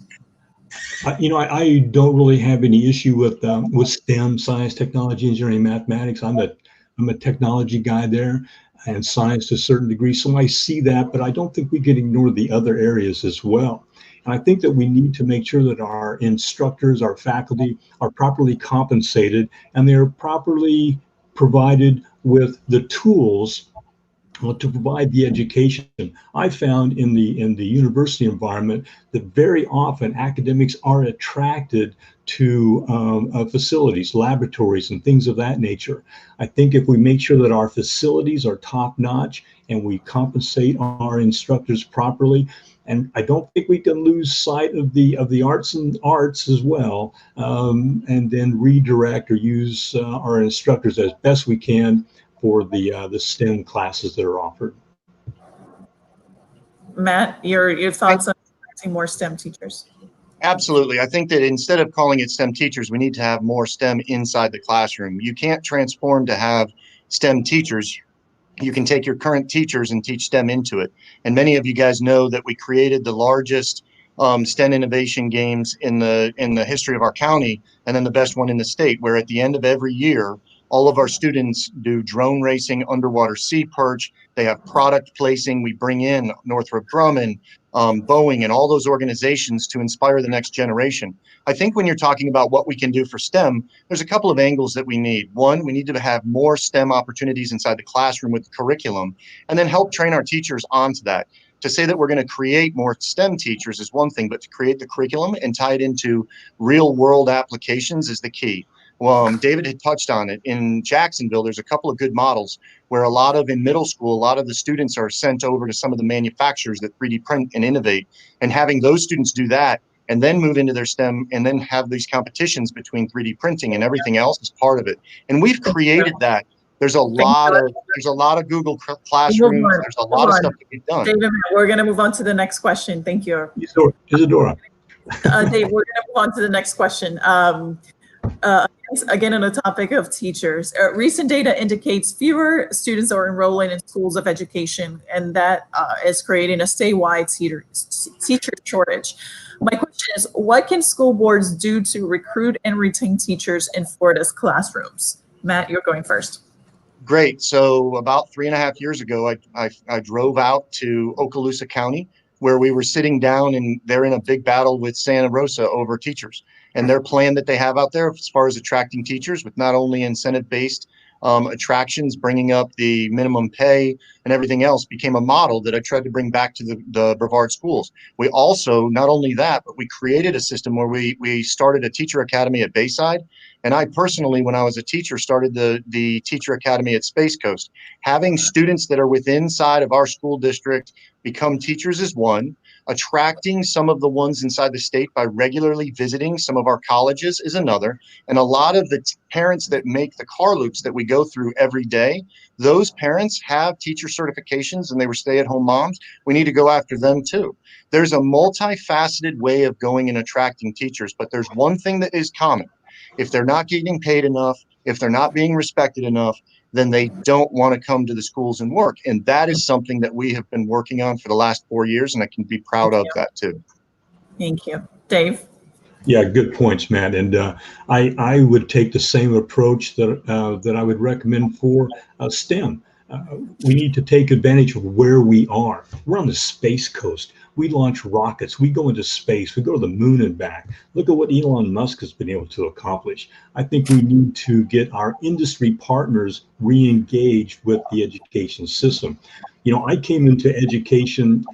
I don't really have any issue with STEM, science, technology, engineering, mathematics. I'm a technology guy there, and science to a certain degree. So I see that, but I don't think we can ignore the other areas as well. And I think that we need to make sure that our instructors, our faculty are properly compensated and they're properly provided with the tools to provide the education. I found in the university environment that very often academics are attracted to facilities, laboratories, and things of that nature. I think if we make sure that our facilities are top-notch and we compensate our instructors properly, and I don't think we can lose sight of the arts as well, and then redirect or use our instructors as best we can for the STEM classes that are offered. Matt, your thoughts on attracting more STEM teachers? Absolutely. I think that instead of calling it STEM teachers, we need to have more STEM inside the classroom. You can't transform to have STEM teachers. You can take your current teachers and teach STEM into it. And many of you guys know that we created the largest STEM innovation games in the history of our county, and then the best one in the state, where at the end of every year, all of our students do drone racing, underwater sea perch. They have product placing. We bring in Northrop Grumman, Boeing, and all those organizations to inspire the next generation. I think when you're talking about what we can do for STEM, there's a couple of angles that we need. One, we need to have more STEM opportunities inside the classroom with the curriculum, and then help train our teachers onto that. To say that we're going to create more STEM teachers is one thing, but to create the curriculum and tie it into real world applications is the key. Well, David had touched on it. In Jacksonville, there's a couple of good models where in middle school, a lot of the students are sent over to some of the manufacturers that 3D print and innovate, and having those students do that and then move into their STEM and then have these competitions between 3D printing and everything else is part of it. And we've created that. There's a lot of Google Classrooms. There's a lot of stuff to get done. David, we're going to move on to the next question. Thank you. Isadora. Dave, we're going to move on to the next question. Again, on the topic of teachers, recent data indicates fewer students are enrolling in schools of education, and that is creating a statewide teacher shortage. My question is, what can school boards do to recruit and retain teachers in Florida's classrooms? Matt, you're going first. Great. So about 3.5 years ago, I drove out to Okaloosa County, where we were sitting down and they're in a big battle with Santa Rosa over teachers. And their plan that they have out there as far as attracting teachers with not only incentive-based attractions, bringing up the minimum pay and everything else became a model that I tried to bring back to the Brevard schools. We also, not only that, but we created a system where we started a teacher academy at Bayside. And I personally, when I was a teacher, started the teacher academy at Space Coast. Having students that are within inside of our school district become teachers is one. Attracting some of the ones inside the state by regularly visiting some of our colleges is another. And a lot of the parents that make the car loops that we go through every day, those parents have teacher certifications and they were stay-at-home moms. We need to go after them too. There's a multifaceted way of going and attracting teachers, but there's one thing that is common. If they're not getting paid enough, if they're not being respected enough, then they don't want to come to the schools and work. And that is something that we have been working on for the last 4 years, and I can be proud of that too. Thank you. Dave? Yeah, good points, Matt. And I would take the same approach that I would recommend for STEM. We need to take advantage of where we are. We're on the Space Coast. We launch rockets. We go into space. We go to the moon and back. Look at what Elon Musk has been able to accomplish. I think we need to get our industry partners re-engaged with the education system. You know, I came into education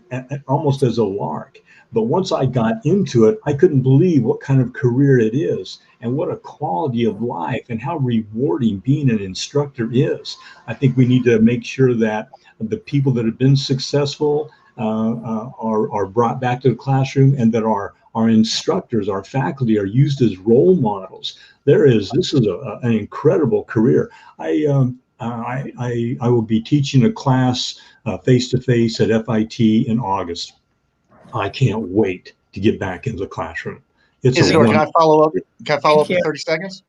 almost as a lark, But once I got into it, I couldn't believe what kind of career it is and what a quality of life and how rewarding being an instructor is. I think we need to make sure that the people that have been successful are brought back to the classroom, and that our instructors, our faculty, are used as role models. This is an incredible career. I will be teaching a class face-to-face at FIT in August. I can't wait to get back into the classroom. Isidore, can I follow up? Can I follow up Thank with you. 30 seconds?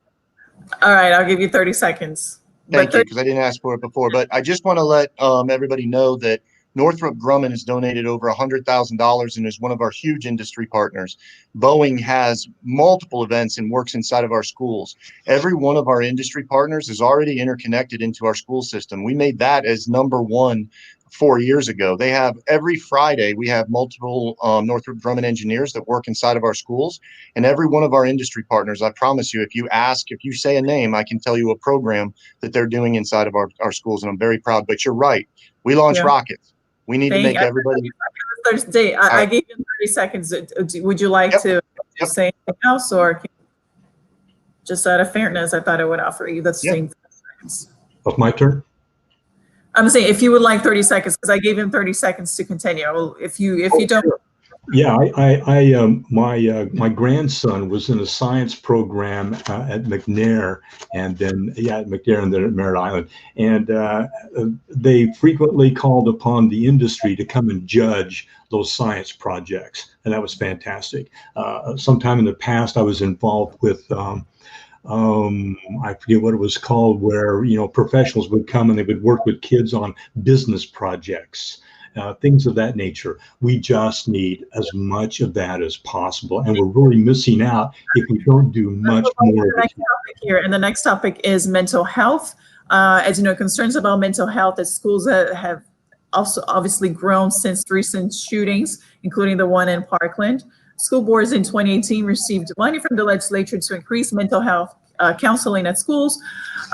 All right, I'll give you 30 seconds. Thank you, because I didn't ask for it before. But I just want to let everybody know that Northrop Grumman has donated over $100,000 and is one of our huge industry partners. Boeing has multiple events and works inside of our schools. Every one of our industry partners is already interconnected into our school system. We made that as #1 4 years ago. They have every Friday, we have multiple Northrop Grumman engineers that work inside of our schools. And every one of our industry partners, I promise you, if you say a name, I can tell you a program that they're doing inside of our schools. And I'm very proud. But you're right. We launch rockets. We need to make everybody. I gave you 30 seconds. Would you like to say anything else, or just out of fairness, I thought I would offer you the same 30 seconds. It's my turn. I'm saying if you would like 30 seconds, because I gave him 30 seconds to continue. Well, if you don't. Sure. Yeah, my grandson was in a science program at McNair, and then at McNair and then at Merritt Island, and they frequently called upon the industry to come and judge those science projects, and that was fantastic. Sometime in the past, I was involved with. I forget what it was called, where professionals would come and they would work with kids on business projects. Things of that nature. We just need as much of that as possible, and we're really missing out if we don't do much more. And the next topic is mental health. As you know, concerns about mental health at schools have also obviously grown since recent shootings, including the one in Parkland. School boards in 2018 received money from the legislature to increase mental health counseling at schools.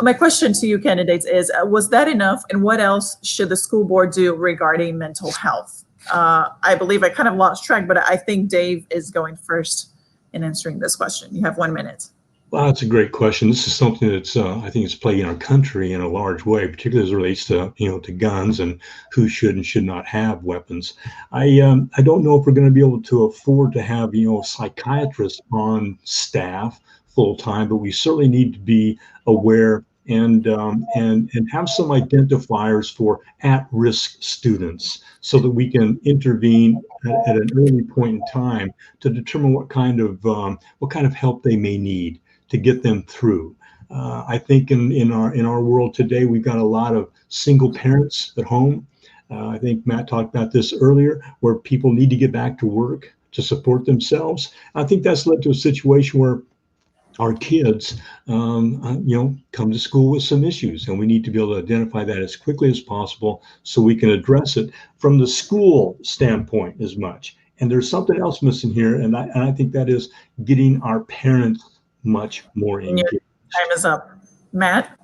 My question to you candidates is, was that enough, and what else should the school board do regarding mental health? I believe I kind of lost track, but I think Dave is going first in answering this question. You have 1 minute. Well, that's a great question. This is something that's I think is plaguing our country in a large way, particularly as it relates to to guns and who should and should not have weapons. I don't know if we're going to be able to afford to have psychiatrists on staff full time, but we certainly need to be aware and have some identifiers for at-risk students, so that we can intervene at an early point in time to determine what kind of help they may need to get them through. I think in our world today, we've got a lot of single parents at home. I think Matt talked about this earlier, where people need to get back to work to support themselves. I think that's led to a situation where our kids, come to school with some issues, and we need to be able to identify that as quickly as possible so we can address it from the school standpoint as much. And there's something else missing here, and I think that is getting our parents much more engaged. Time is up. Matt?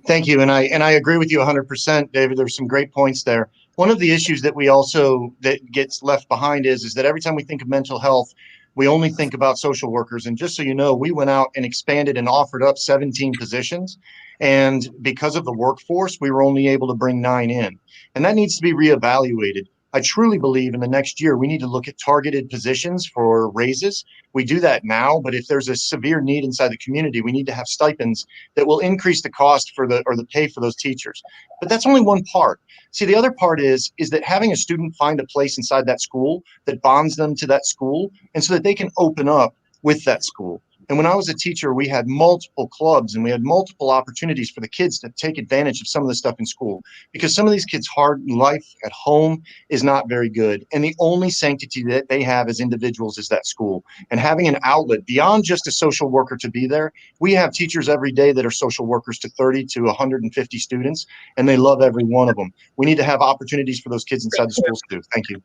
Thank you, and I agree with you 100%, David. There's some great points there. One of the issues that that gets left behind is that every time we think of mental health, we only think about social workers. And just so you know, we went out and expanded and offered up 17 positions. And because of the workforce, we were only able to bring 9 in. And that needs to be reevaluated. I truly believe in the next year, we need to look at targeted positions for raises. We do that now, but if there's a severe need inside the community, we need to have stipends that will increase the cost or the pay for those teachers. But that's only one part. See, the other part is that having a student find a place inside that school that bonds them to that school, and so that they can open up with that school. And when I was a teacher, we had multiple clubs and we had multiple opportunities for the kids to take advantage of some of the stuff in school, because some of these kids' hard life at home is not very good. And the only sanctity that they have as individuals is that school. And having an outlet beyond just a social worker to be there, we have teachers every day that are social workers to 30 to 150 students, and they love every one of them. We need to have opportunities for those kids inside the schools too. Thank you.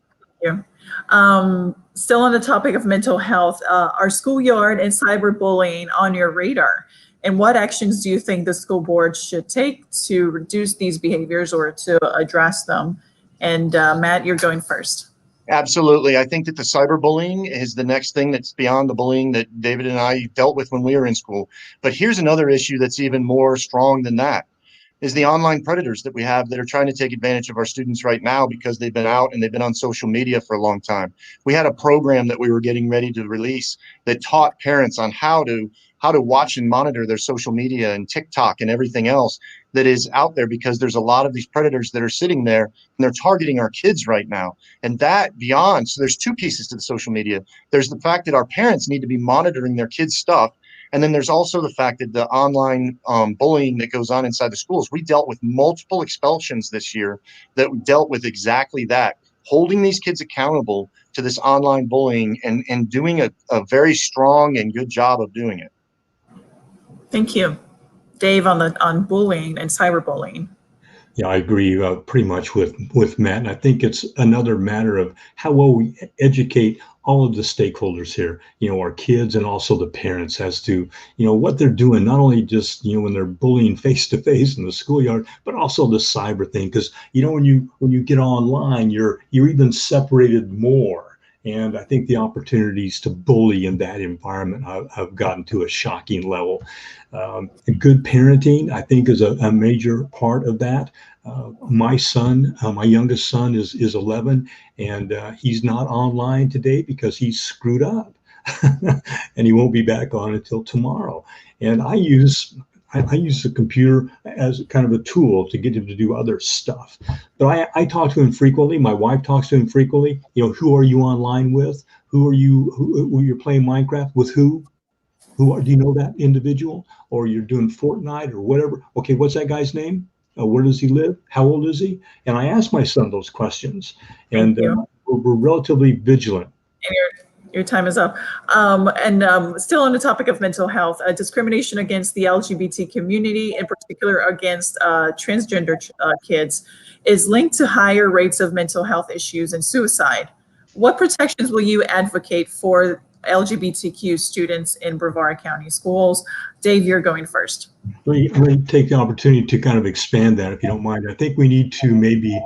Still on the topic of mental health, are schoolyard and cyberbullying on your radar? And what actions do you think the school board should take to reduce these behaviors or to address them? And Matt, you're going first. Absolutely. I think that the cyberbullying is the next thing that's beyond the bullying that David and I dealt with when we were in school. But here's another issue that's even more strong than that is the online predators that we have that are trying to take advantage of our students right now because they've been out and they've been on social media for a long time. We had a program that we were getting ready to release that taught parents on how to watch and monitor their social media and TikTok and everything else that is out there, because there's a lot of these predators that are sitting there and they're targeting our kids right now. And that beyond, so there's two pieces to the social media. There's the fact that our parents need to be monitoring their kids' stuff. And then there's also the fact that the online bullying that goes on inside the schools. We dealt with multiple expulsions this year that dealt with exactly that, holding these kids accountable to this online bullying and doing a very strong and good job of doing it. Thank you. Dave, on bullying and cyberbullying. Yeah, I agree pretty much with Matt. And I think it's another matter of how well we educate all of the stakeholders here, our kids and also the parents as to, what they're doing, not only just, when they're bullying face to face in the schoolyard, but also the cyber thing. Because, when you get online, you're even separated more. And I think the opportunities to bully in that environment have gotten to a shocking level. Good parenting, I think, is a major part of that. My son, my youngest son is 11, and he's not online today because he's screwed up and he won't be back on until tomorrow. And I use the computer as kind of a tool to get him to do other stuff. But I talk to him frequently. My wife talks to him frequently. Who are you online with? Who you're playing Minecraft with? Who do you know that individual? Or you're doing Fortnite or whatever. Okay, what's that guy's name? Where does he live? How old is he? And I ask my son those questions. And we're relatively vigilant. And your time is up. Still on the topic of mental health, discrimination against the LGBT community, in particular against transgender kids, is linked to higher rates of mental health issues and suicide. What protections will you advocate for LGBTQ students in Brevard County schools? Dave, you're going first. Let me take the opportunity to kind of expand that, if you don't mind. I think we need to maybe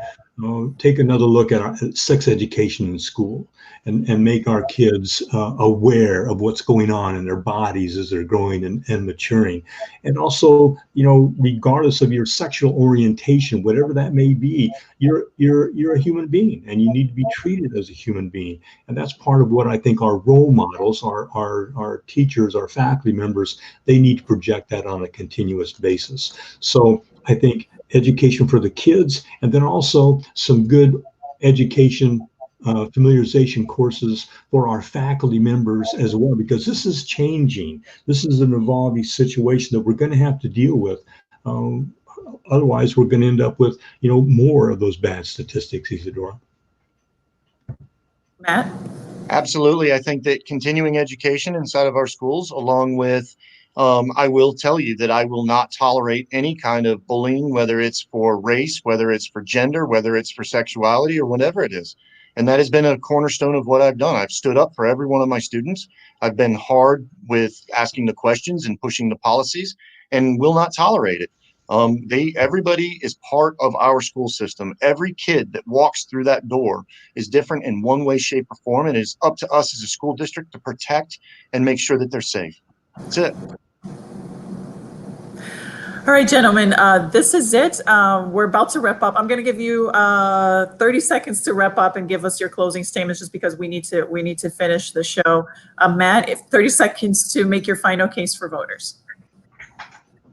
take another look at sex education in school and make our kids aware of what's going on in their bodies as they're growing and maturing. And also, regardless of your sexual orientation, whatever that may be, you're a human being and you need to be treated as a human being. And that's part of what I think our role models, our teachers, our faculty members, they need to project that on a continuous basis. So I think education for the kids, and then also some good education familiarization courses for our faculty members as well, because this is changing. This is an evolving situation that we're going to have to deal with. Otherwise, we're going to end up with, more of those bad statistics, Isadora. Matt? Absolutely. I think that continuing education inside of our schools, along with I will tell you that I will not tolerate any kind of bullying, whether it's for race, whether it's for gender, whether it's for sexuality, or whatever it is. And that has been a cornerstone of what I've done. I've stood up for every one of my students. I've been hard with asking the questions and pushing the policies, and will not tolerate it. Everybody is part of our school system. Every kid that walks through that door is different in one way, shape, or form. And it is up to us as a school district to protect and make sure that they're safe. That's it. All right, gentlemen, this is it. We're about to wrap up. I'm going to give you 30 seconds to wrap up and give us your closing statements, just because we need to finish the show. Matt, 30 seconds to make your final case for voters.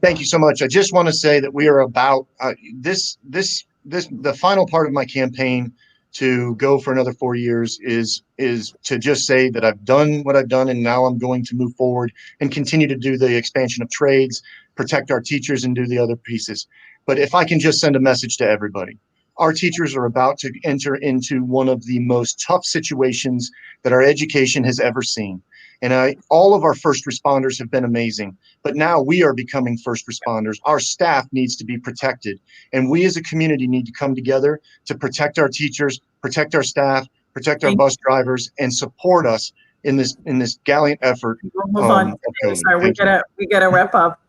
Thank you so much. I just want to say that we are about the final part of my campaign to go for another 4 years is to just say that I've done what I've done, and now I'm going to move forward and continue to do the expansion of trades, protect our teachers, and do the other pieces. But if I can just send a message to everybody, our teachers are about to enter into one of the most tough situations that our education has ever seen. And all of our first responders have been amazing, but now we are becoming first responders. Our staff needs to be protected, and we as a community need to come together to protect our teachers, protect our staff, protect our bus drivers, and support us in this gallant effort. We'll move on. Sorry, we gotta wrap up.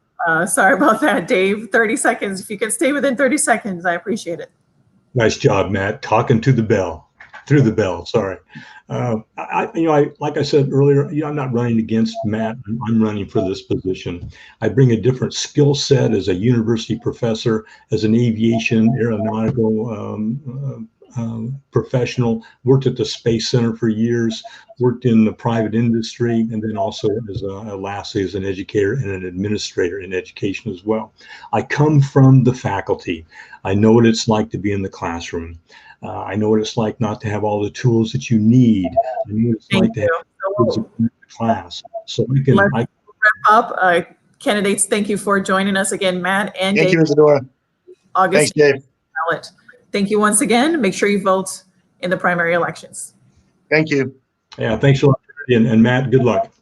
Sorry about that, Dave. 30 seconds. If you can stay within 30 seconds, I appreciate it. Nice job, Matt. Talking to the bell. through the bell. Sorry. Like I said earlier, I'm not running against Matt. I'm running for this position. I bring a different skill set as a university professor, as an aviation aeronautical professional, worked at the Space Center for years, worked in the private industry, and then also lastly as an educator and an administrator in education as well. I come from the faculty. I know what it's like to be in the classroom. I know what it's like not to have all the tools that you need. I know what it's like to have kids in the class. So I can Let's wrap up. Candidates, thank you for joining us again, Matt and Thank Dave. you, Isadora. August Thanks, Dave. ballot. Thank you once again. Make sure you vote in the primary elections. Thank you. Yeah, thanks a lot. And Matt, good luck.